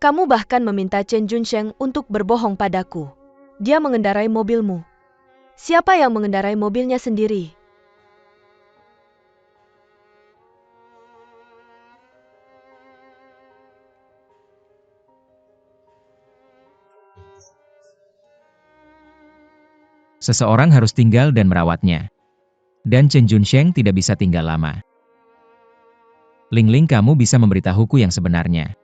Kamu bahkan meminta Chen Junsheng untuk berbohong padaku. Dia mengendarai mobilmu. Siapa yang mengendarai mobilnya sendiri? Seseorang harus tinggal dan merawatnya. Dan Chen Junsheng tidak bisa tinggal lama. Ling Ling, kamu bisa memberitahuku yang sebenarnya.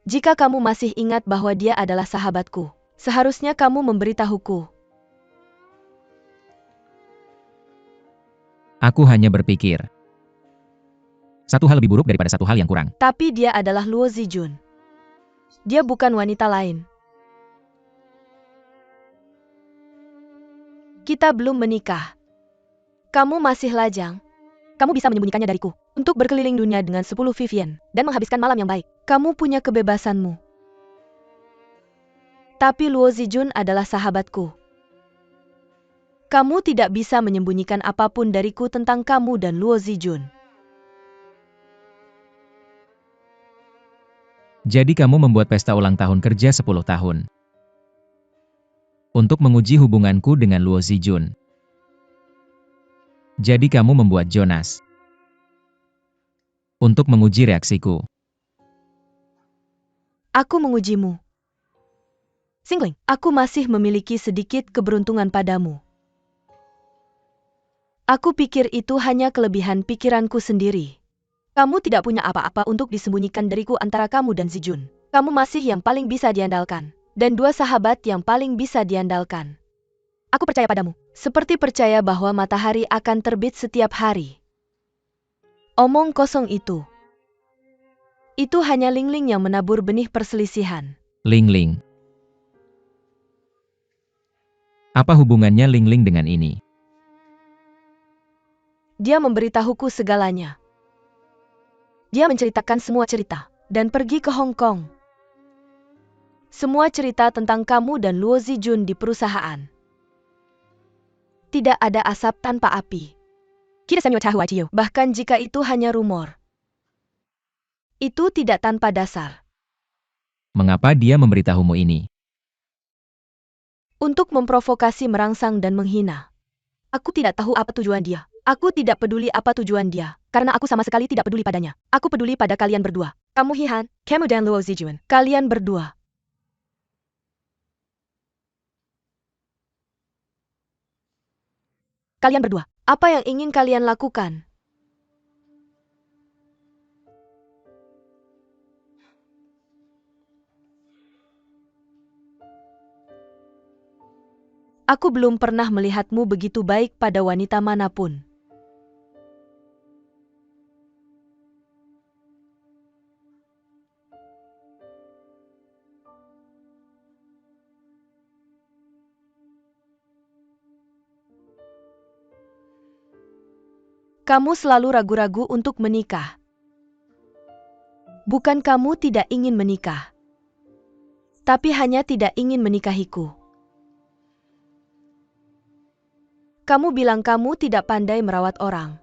Jika kamu masih ingat bahwa dia adalah sahabatku, seharusnya kamu memberitahuku. Aku hanya berpikir. Satu hal lebih buruk daripada satu hal yang kurang. Tapi dia adalah Luo Zijun. Dia bukan wanita lain. Kita belum menikah. Kamu masih lajang. Kamu bisa menyembunyikannya dariku. Untuk berkeliling dunia dengan 10 Vivian dan menghabiskan malam yang baik. Kamu punya kebebasanmu. Tapi Luo Zijun adalah sahabatku. Kamu tidak bisa menyembunyikan apapun dariku tentang kamu dan Luo Zijun. Jadi kamu membuat pesta ulang tahun kerja 10 tahun. Untuk menguji hubunganku dengan Luo Zijun. Jadi kamu membuat Jonas. Untuk menguji reaksiku. Aku mengujimu. Xingling, aku masih memiliki sedikit keberuntungan padamu. Aku pikir itu hanya kelebihan pikiranku sendiri. Kamu tidak punya apa-apa untuk disembunyikan dariku antara kamu dan Zijun. Kamu masih yang paling bisa diandalkan. Dan dua sahabat yang paling bisa diandalkan. Aku percaya padamu. Seperti percaya bahwa matahari akan terbit setiap hari. Omong kosong itu. Itu hanya Ling Ling yang menabur benih perselisihan. Ling Ling. Apa hubungannya Ling Ling dengan ini? Dia memberitahuku segalanya. Dia menceritakan semua cerita. Dan pergi ke Hong Kong. Semua cerita tentang kamu dan Luo Zijun di perusahaan. Tidak ada asap tanpa api. Bahkan jika itu hanya rumor. Itu tidak tanpa dasar. Mengapa dia memberitahumu ini? Untuk memprovokasi, merangsang dan menghina. Aku tidak tahu apa tujuan dia. Aku tidak peduli apa tujuan dia. Karena aku sama sekali tidak peduli padanya. Aku peduli pada kalian berdua. Kamu Hihan, kamu dan Luo Zijun. Kalian berdua. Kalian berdua, apa yang ingin kalian lakukan? Aku belum pernah melihatmu begitu baik pada wanita manapun. Kamu selalu ragu-ragu untuk menikah. Bukan kamu tidak ingin menikah. Tapi hanya tidak ingin menikahiku. Kamu bilang kamu tidak pandai merawat orang.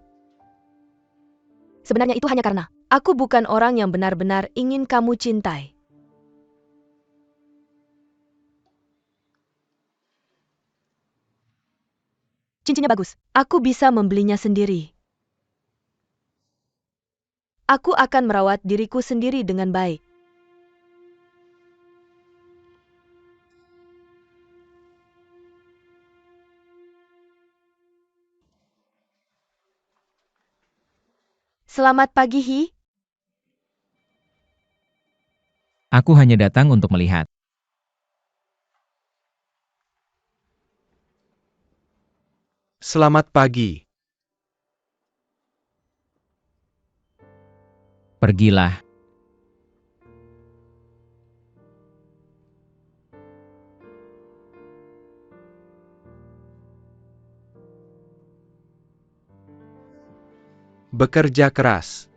Sebenarnya itu hanya karena aku bukan orang yang benar-benar ingin kamu cintai. Cincinnya bagus. Aku bisa membelinya sendiri. Aku akan merawat diriku sendiri dengan baik. Selamat pagi, Hi. Aku hanya datang untuk melihat. Selamat pagi. Pergilah. Bekerja keras.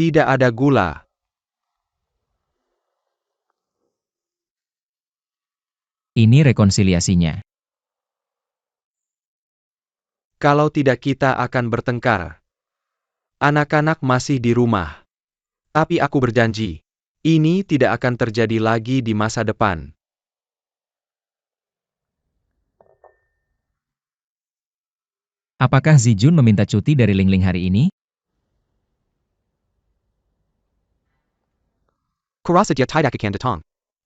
Tidak ada gula. Ini rekonsiliasinya. Kalau tidak kita akan bertengkar. Anak-anak masih di rumah. Tapi aku berjanji, ini tidak akan terjadi lagi di masa depan. Apakah Zijun meminta cuti dari Ling Ling hari ini? Kurasa dia tidak akan datang.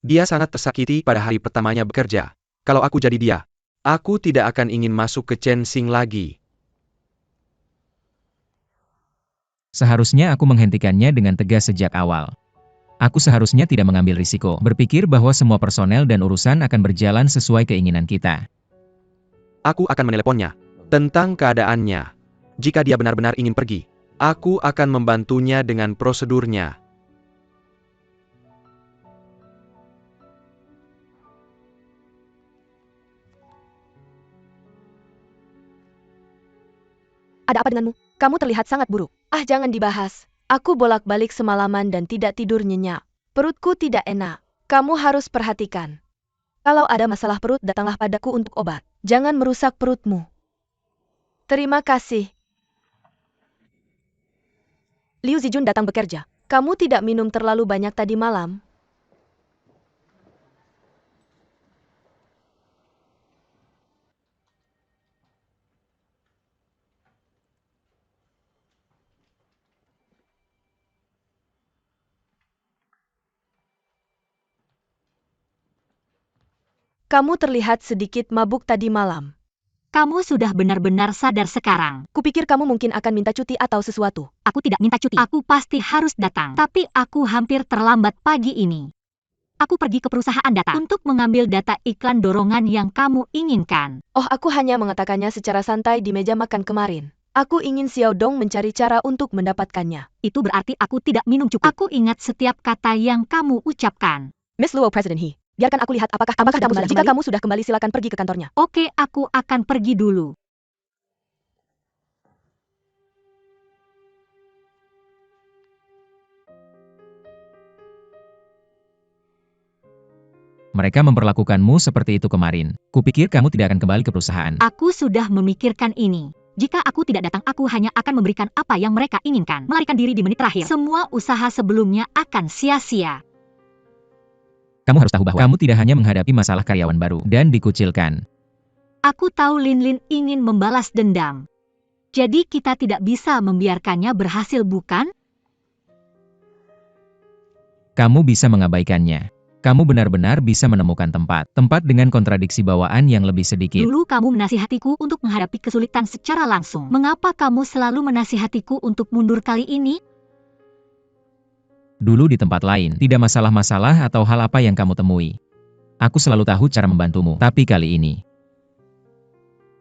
Dia sangat tersakiti pada hari pertamanya bekerja. Kalau aku jadi dia, aku tidak akan ingin masuk ke Chen Xing lagi. Seharusnya aku menghentikannya dengan tegas sejak awal. Aku seharusnya tidak mengambil risiko, berpikir bahwa semua personel dan urusan akan berjalan sesuai keinginan kita. Aku akan meneleponnya tentang keadaannya. Jika dia benar-benar ingin pergi, aku akan membantunya dengan prosedurnya. Ada apa denganmu? Kamu terlihat sangat buruk. Ah, jangan dibahas. Aku bolak-balik semalaman dan tidak tidur nyenyak. Perutku tidak enak. Kamu harus perhatikan. Kalau ada masalah perut, datanglah padaku untuk obat. Jangan merusak perutmu. Terima kasih. Liu Zijun datang bekerja. Kamu tidak minum terlalu banyak tadi malam? Kamu terlihat sedikit mabuk tadi malam. Kamu sudah benar-benar sadar sekarang. Kupikir kamu mungkin akan minta cuti atau sesuatu. Aku tidak minta cuti. Aku pasti harus datang. Tapi aku hampir terlambat pagi ini. Aku pergi ke perusahaan data untuk mengambil data iklan dorongan yang kamu inginkan. Oh, aku hanya mengatakannya secara santai di meja makan kemarin. Aku ingin Xiao Dong mencari cara untuk mendapatkannya. Itu berarti aku tidak minum cukup. Aku ingat setiap kata yang kamu ucapkan. Miss Luo, President He. Biarkan aku lihat apakah kamu sudah kembali. Jika kamu sudah kembali, silakan pergi ke kantornya. Oke, aku akan pergi dulu. Mereka memperlakukanmu seperti itu kemarin. Kupikir kamu tidak akan kembali ke perusahaan. Aku sudah memikirkan ini. Jika aku tidak datang, aku hanya akan memberikan apa yang mereka inginkan. Melarikan diri di menit terakhir. Semua usaha sebelumnya akan sia-sia. Kamu harus tahu bahwa kamu tidak hanya menghadapi masalah karyawan baru dan dikucilkan. Aku tahu Lin Lin ingin membalas dendam. Jadi kita tidak bisa membiarkannya berhasil, bukan? Kamu bisa mengabaikannya. Kamu benar-benar bisa menemukan tempat dengan kontradiksi bawaan yang lebih sedikit. Dulu kamu menasihatiku untuk menghadapi kesulitan secara langsung. Mengapa kamu selalu menasihatiku untuk mundur kali ini? Dulu di tempat lain, tidak masalah-masalah atau hal apa yang kamu temui. Aku selalu tahu cara membantumu, tapi kali ini.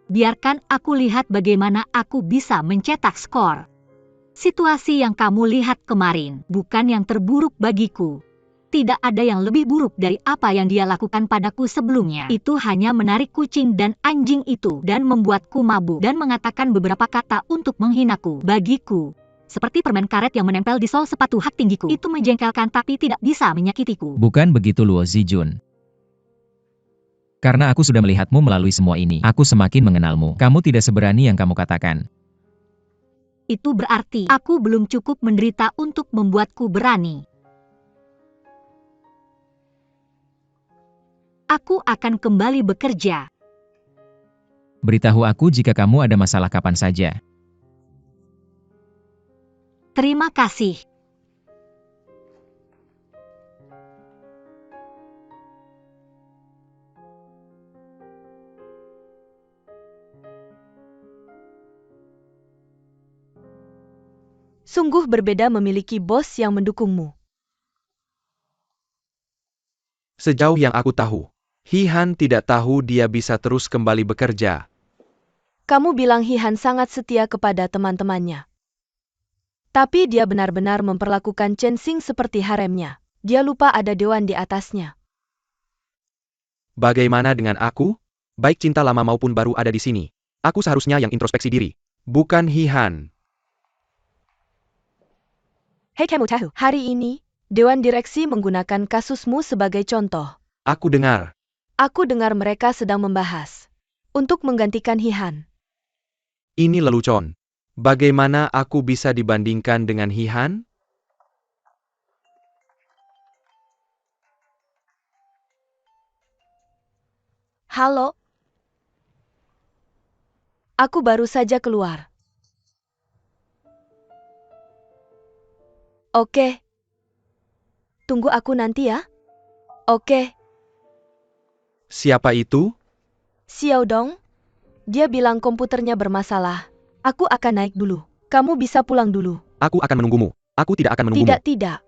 Biarkan aku lihat bagaimana aku bisa mencetak skor. Situasi yang kamu lihat kemarin bukan yang terburuk bagiku. Tidak ada yang lebih buruk dari apa yang dia lakukan padaku sebelumnya. Itu hanya menarik kucing dan anjing itu dan membuatku mabuk dan mengatakan beberapa kata untuk menghinaku. Bagiku, seperti permen karet yang menempel di sol sepatu hak tinggiku. Itu menjengkelkan tapi tidak bisa menyakitiku. Bukan begitu, Luo Zijun. Karena aku sudah melihatmu melalui semua ini, aku semakin mengenalmu. Kamu tidak seberani yang kamu katakan. Itu berarti aku belum cukup menderita untuk membuatku berani. Aku akan kembali bekerja. Beritahu aku jika kamu ada masalah kapan saja. Terima kasih. Sungguh berbeda memiliki bos yang mendukungmu. Sejauh yang aku tahu, He Han tidak tahu dia bisa terus kembali bekerja. Kamu bilang He Han sangat setia kepada teman-temannya. Tapi dia benar-benar memperlakukan Chen Xing seperti haremnya. Dia lupa ada dewan di atasnya. Bagaimana dengan aku? Baik cinta lama maupun baru ada di sini. Aku seharusnya yang introspeksi diri, bukan He Han. Hei kamu tahu, hari ini, Dewan Direksi menggunakan kasusmu sebagai contoh. Aku dengar. Aku dengar mereka sedang membahas untuk menggantikan He Han. Ini lelucon. Bagaimana aku bisa dibandingkan dengan He Han? Aku baru saja keluar. Oke. Tunggu aku nanti ya. Oke. Siapa itu? Xiao Dong? Dia bilang komputernya bermasalah. Aku akan naik dulu. Kamu bisa pulang dulu. Aku akan menunggumu. Aku tidak akan menunggumu. Tidak.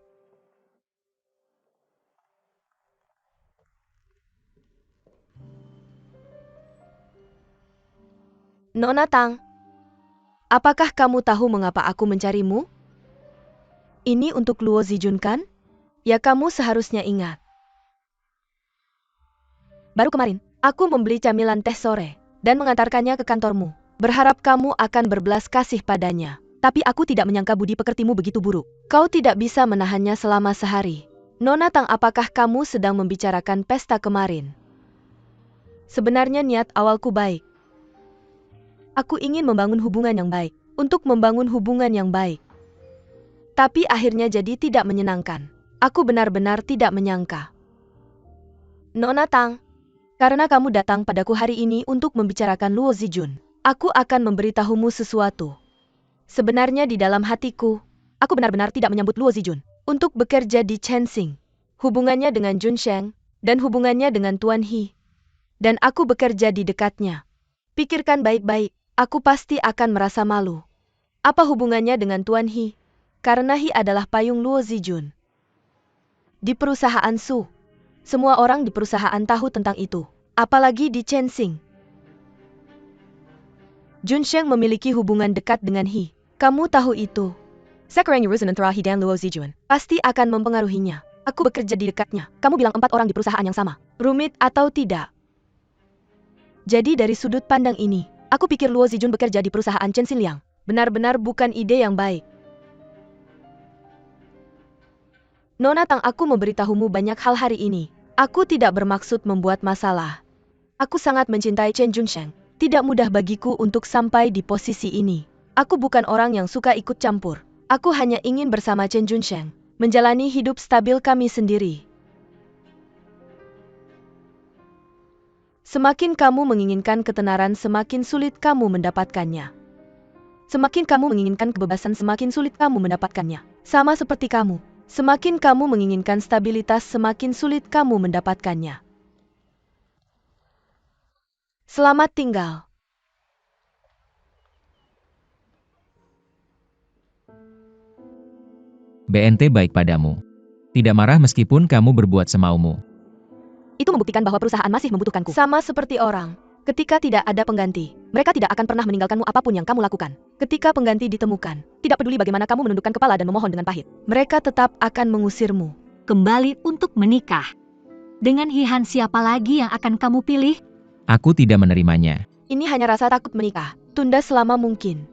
Nona Tang, apakah kamu tahu mengapa aku mencarimu? Ini untuk Luo Zijun kan? Ya kamu seharusnya ingat. Baru kemarin, aku membeli camilan teh sore dan mengantarkannya ke kantormu. Berharap kamu akan berbelas kasih padanya. Tapi aku tidak menyangka budi pekertimu begitu buruk. Kau tidak bisa menahannya selama sehari. Nona Tang, apakah kamu sedang membicarakan pesta kemarin? Sebenarnya niat awalku baik. Aku ingin membangun hubungan yang baik. Untuk membangun hubungan yang baik. Tapi akhirnya jadi tidak menyenangkan. Aku benar-benar tidak menyangka. Nona Tang, karena kamu datang padaku hari ini untuk membicarakan Luo Zijun, aku akan memberitahumu sesuatu. Sebenarnya di dalam hatiku, aku benar-benar tidak menyambut Luo Zijun untuk bekerja di Chensing. Hubungannya dengan Jun Sheng, dan hubungannya dengan Tuan He. Dan aku bekerja di dekatnya. Pikirkan baik-baik, aku pasti akan merasa malu. Apa hubungannya dengan Tuan He? Karena He adalah payung Luo Zijun. Di perusahaan Su, semua orang di perusahaan tahu tentang itu. Apalagi di Chensing. Jun Sheng memiliki hubungan dekat dengan He. Kamu tahu itu. Sekarang urusan antara He dan Luo Zijun pasti akan mempengaruhinya. Aku bekerja di dekatnya. Kamu bilang 4 orang di perusahaan yang sama. Rumit atau tidak? Jadi dari sudut pandang ini, aku pikir Luo Zijun bekerja di perusahaan Chen Xinliang benar-benar bukan ide yang baik. Nona Tang, aku memberitahumu banyak hal hari ini. Aku tidak bermaksud membuat masalah. Aku sangat mencintai Chen Junsheng. Tidak mudah bagiku untuk sampai di posisi ini. Aku bukan orang yang suka ikut campur. Aku hanya ingin bersama Chen Junsheng menjalani hidup stabil kami sendiri. Semakin kamu menginginkan ketenaran, semakin sulit kamu mendapatkannya. Semakin kamu menginginkan kebebasan, semakin sulit kamu mendapatkannya. Sama seperti kamu. Semakin kamu menginginkan stabilitas, semakin sulit kamu mendapatkannya. Selamat tinggal. BNT baik padamu. Tidak marah meskipun kamu berbuat semaumu. Itu membuktikan bahwa perusahaan masih membutuhkanku. Sama seperti orang. Ketika tidak ada pengganti, mereka tidak akan pernah meninggalkanmu apapun yang kamu lakukan. Ketika pengganti ditemukan, tidak peduli bagaimana kamu menundukkan kepala dan memohon dengan pahit, mereka tetap akan mengusirmu. Kembali untuk menikah. Dengan Hihan, siapa lagi yang akan kamu pilih? Aku tidak menerimanya. Ini hanya rasa takut menikah. Tunda selama mungkin.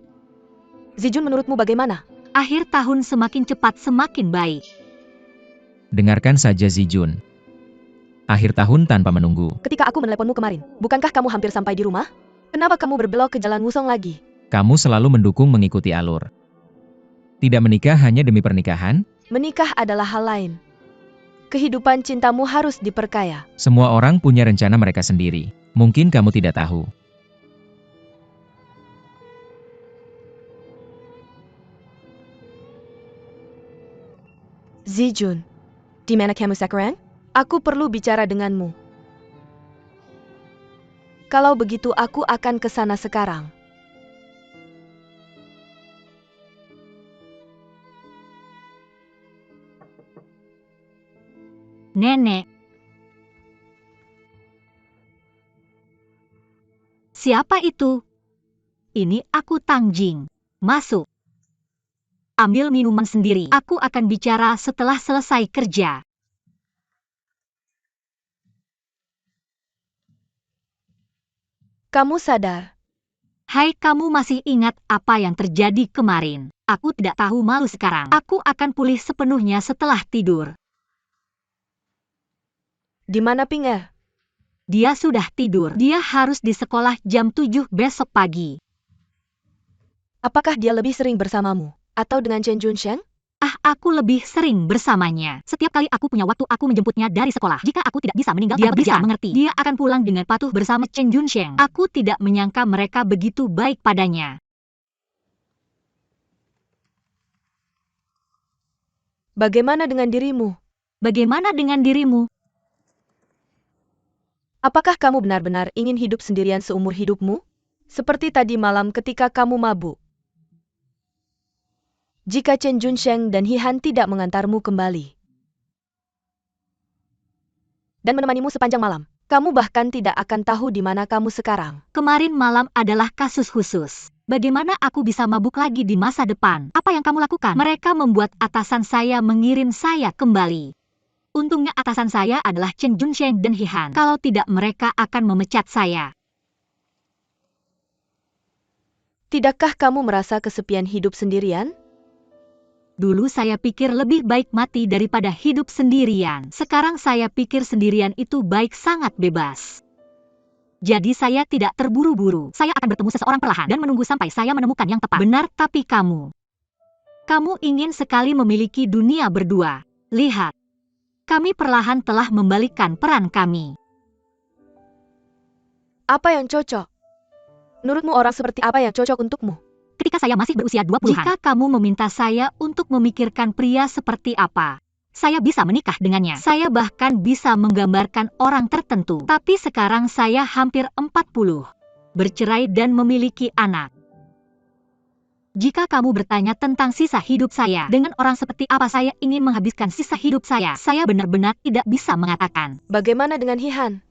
Zijun, menurutmu bagaimana? Akhir tahun semakin cepat semakin baik. Dengarkan saja Zijun. Akhir tahun tanpa menunggu. Ketika aku meneleponmu kemarin, bukankah kamu hampir sampai di rumah? Kenapa kamu berbelok ke jalan Wusong lagi? Kamu selalu mendukung mengikuti alur. Tidak menikah hanya demi pernikahan? Menikah adalah hal lain. Kehidupan cintamu harus diperkaya. Semua orang punya rencana mereka sendiri. Mungkin kamu tidak tahu. Zijun, di mana kamu sekarang? Aku perlu bicara denganmu. Kalau begitu aku akan ke sana sekarang. Nenek. Siapa itu? Ini aku Tangjing. Masuk. Ambil minuman sendiri. Aku akan bicara setelah selesai kerja. Kamu sadar? Hai, kamu masih ingat apa yang terjadi kemarin? Aku tidak tahu malu sekarang. Aku akan pulih sepenuhnya setelah tidur. Di mana Pinger? Dia sudah tidur. Dia harus di sekolah jam 7 besok pagi. Apakah dia lebih sering bersamamu? Atau dengan Chen Junsheng? Aku lebih sering bersamanya. Setiap kali aku punya waktu, aku menjemputnya dari sekolah. Jika aku tidak bisa meninggalkan pekerjaan, dia bisa mengerti. Dia akan pulang dengan patuh bersama Chen Junsheng. Aku tidak menyangka mereka begitu baik padanya. Bagaimana dengan dirimu? Bagaimana dengan dirimu? Apakah kamu benar-benar ingin hidup sendirian seumur hidupmu? Seperti tadi malam ketika kamu mabuk. Jika Chen Junsheng dan Hihan tidak mengantarmu kembali dan menemanimu sepanjang malam, kamu bahkan tidak akan tahu di mana kamu sekarang. Kemarin malam adalah kasus khusus. Bagaimana aku bisa mabuk lagi di masa depan? Apa yang kamu lakukan? Mereka membuat atasan saya mengirim saya kembali. Untungnya atasan saya adalah Chen Junsheng dan Hihan. Kalau tidak, mereka akan memecat saya. Tidakkah kamu merasa kesepian hidup sendirian? Dulu saya pikir lebih baik mati daripada hidup sendirian. Sekarang saya pikir sendirian itu baik, sangat bebas. Jadi saya tidak terburu-buru. Saya akan bertemu seseorang perlahan dan menunggu sampai saya menemukan yang tepat. Benar, tapi kamu ingin sekali memiliki dunia berdua. Lihat, kami perlahan telah membalikkan peran kami. Apa yang cocok? Menurutmu orang seperti apa yang cocok untukmu? Ketika saya masih berusia 20-an. Jika kamu meminta saya untuk memikirkan pria seperti apa, saya bisa menikah dengannya. Saya bahkan bisa menggambarkan orang tertentu. Tapi sekarang saya hampir 40. Bercerai dan memiliki anak. Jika kamu bertanya tentang sisa hidup saya, dengan orang seperti apa saya ingin menghabiskan sisa hidup saya benar-benar tidak bisa mengatakan. Bagaimana dengan Hihan?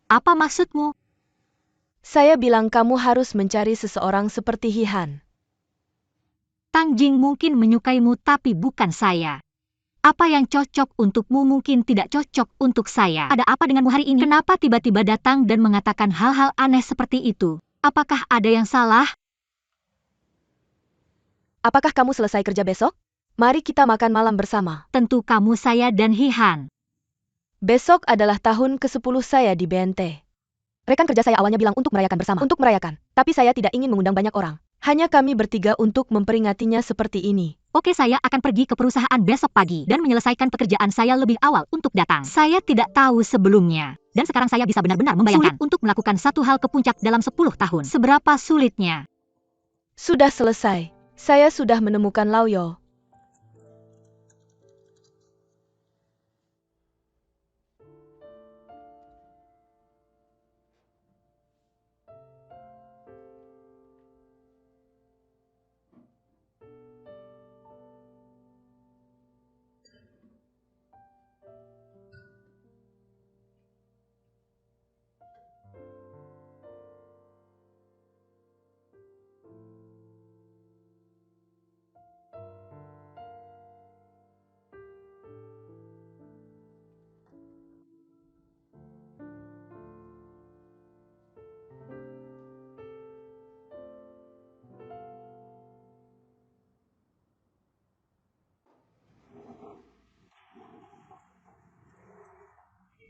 Apa maksudmu? Saya bilang kamu harus mencari seseorang seperti Hihan. Tang Jing mungkin menyukaimu tapi bukan saya. Apa yang cocok untukmu mungkin tidak cocok untuk saya. Ada apa denganmu hari ini? Kenapa tiba-tiba datang dan mengatakan hal-hal aneh seperti itu? Apakah ada yang salah? Apakah kamu selesai kerja besok? Mari kita makan malam bersama. Tentu kamu, saya dan Hihan. Besok adalah tahun ke-10 saya di BNT. Rekan kerja saya awalnya bilang untuk merayakan bersama. Untuk merayakan. Tapi saya tidak ingin mengundang banyak orang. Hanya kami bertiga untuk memperingatinya seperti ini. Oke, saya akan pergi ke perusahaan besok pagi dan menyelesaikan pekerjaan saya lebih awal untuk datang. Saya tidak tahu sebelumnya. Dan sekarang saya bisa benar-benar membayangkan sulit untuk melakukan satu hal ke puncak dalam 10 tahun. Seberapa sulitnya? Sudah selesai. Saya sudah menemukan Laoyo.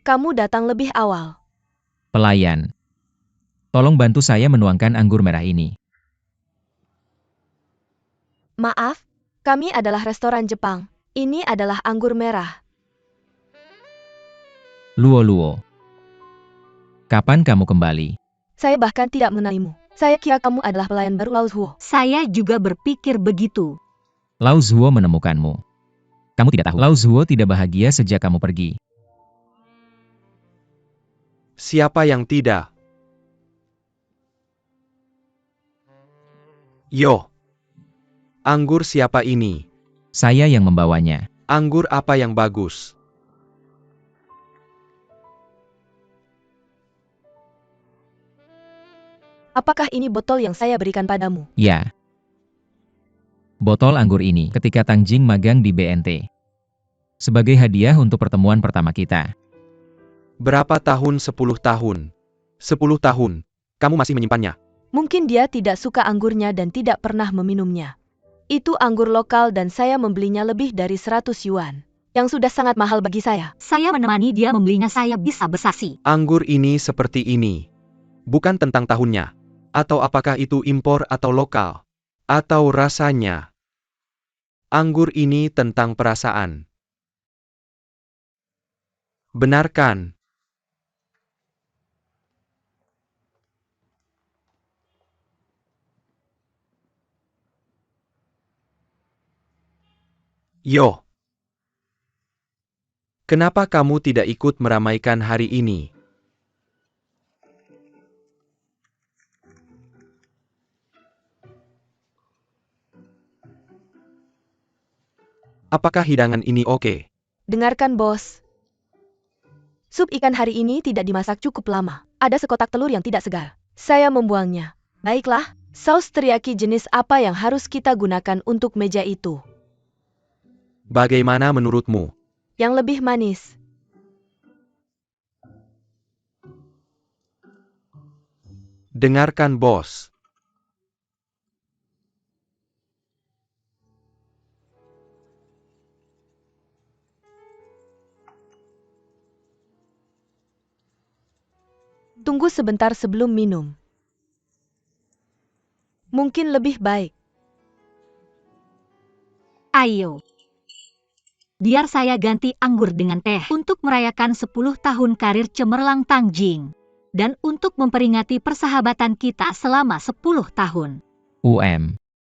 Kamu datang lebih awal. Pelayan. Tolong bantu saya menuangkan anggur merah ini. Maaf, kami adalah restoran Jepang. Ini adalah anggur merah. Luo. Kapan kamu kembali? Saya bahkan tidak mengenalimu. Saya kira kamu adalah pelayan baru Lao Zuo. Saya juga berpikir begitu. Lao Zuo menemukanmu. Kamu tidak tahu. Lao Zuo tidak bahagia sejak kamu pergi. Siapa yang tidak? Yo. Anggur siapa ini? Saya yang membawanya. Anggur apa yang bagus? Apakah ini botol yang saya berikan padamu? Ya. Botol anggur ini ketika Tang Jing magang di BNT. Sebagai hadiah untuk pertemuan pertama kita. Berapa tahun? 10 tahun. 10 tahun. Kamu masih menyimpannya? Mungkin dia tidak suka anggurnya dan tidak pernah meminumnya. Itu anggur lokal dan saya membelinya lebih dari 100 yuan. Yang sudah sangat mahal bagi saya. Saya menemani dia membelinya, saya bisa bersaksi. Anggur ini seperti ini. Bukan tentang tahunnya. Atau apakah itu impor atau lokal? Atau rasanya? Anggur ini tentang perasaan. Benarkan. Yo. Kenapa kamu tidak ikut meramaikan hari ini? Apakah hidangan ini oke? Dengarkan, bos. Sup ikan hari ini tidak dimasak cukup lama. Ada sekotak telur yang tidak segar. Saya membuangnya. Baiklah, saus teriyaki jenis apa yang harus kita gunakan untuk meja itu? Bagaimana menurutmu? Yang lebih manis. Dengarkan, bos. Tunggu sebentar sebelum minum. Mungkin lebih baik. Ayo. Biar saya ganti anggur dengan teh untuk merayakan 10 tahun karir cemerlang Tang Jing. Dan untuk memperingati persahabatan kita selama 10 tahun.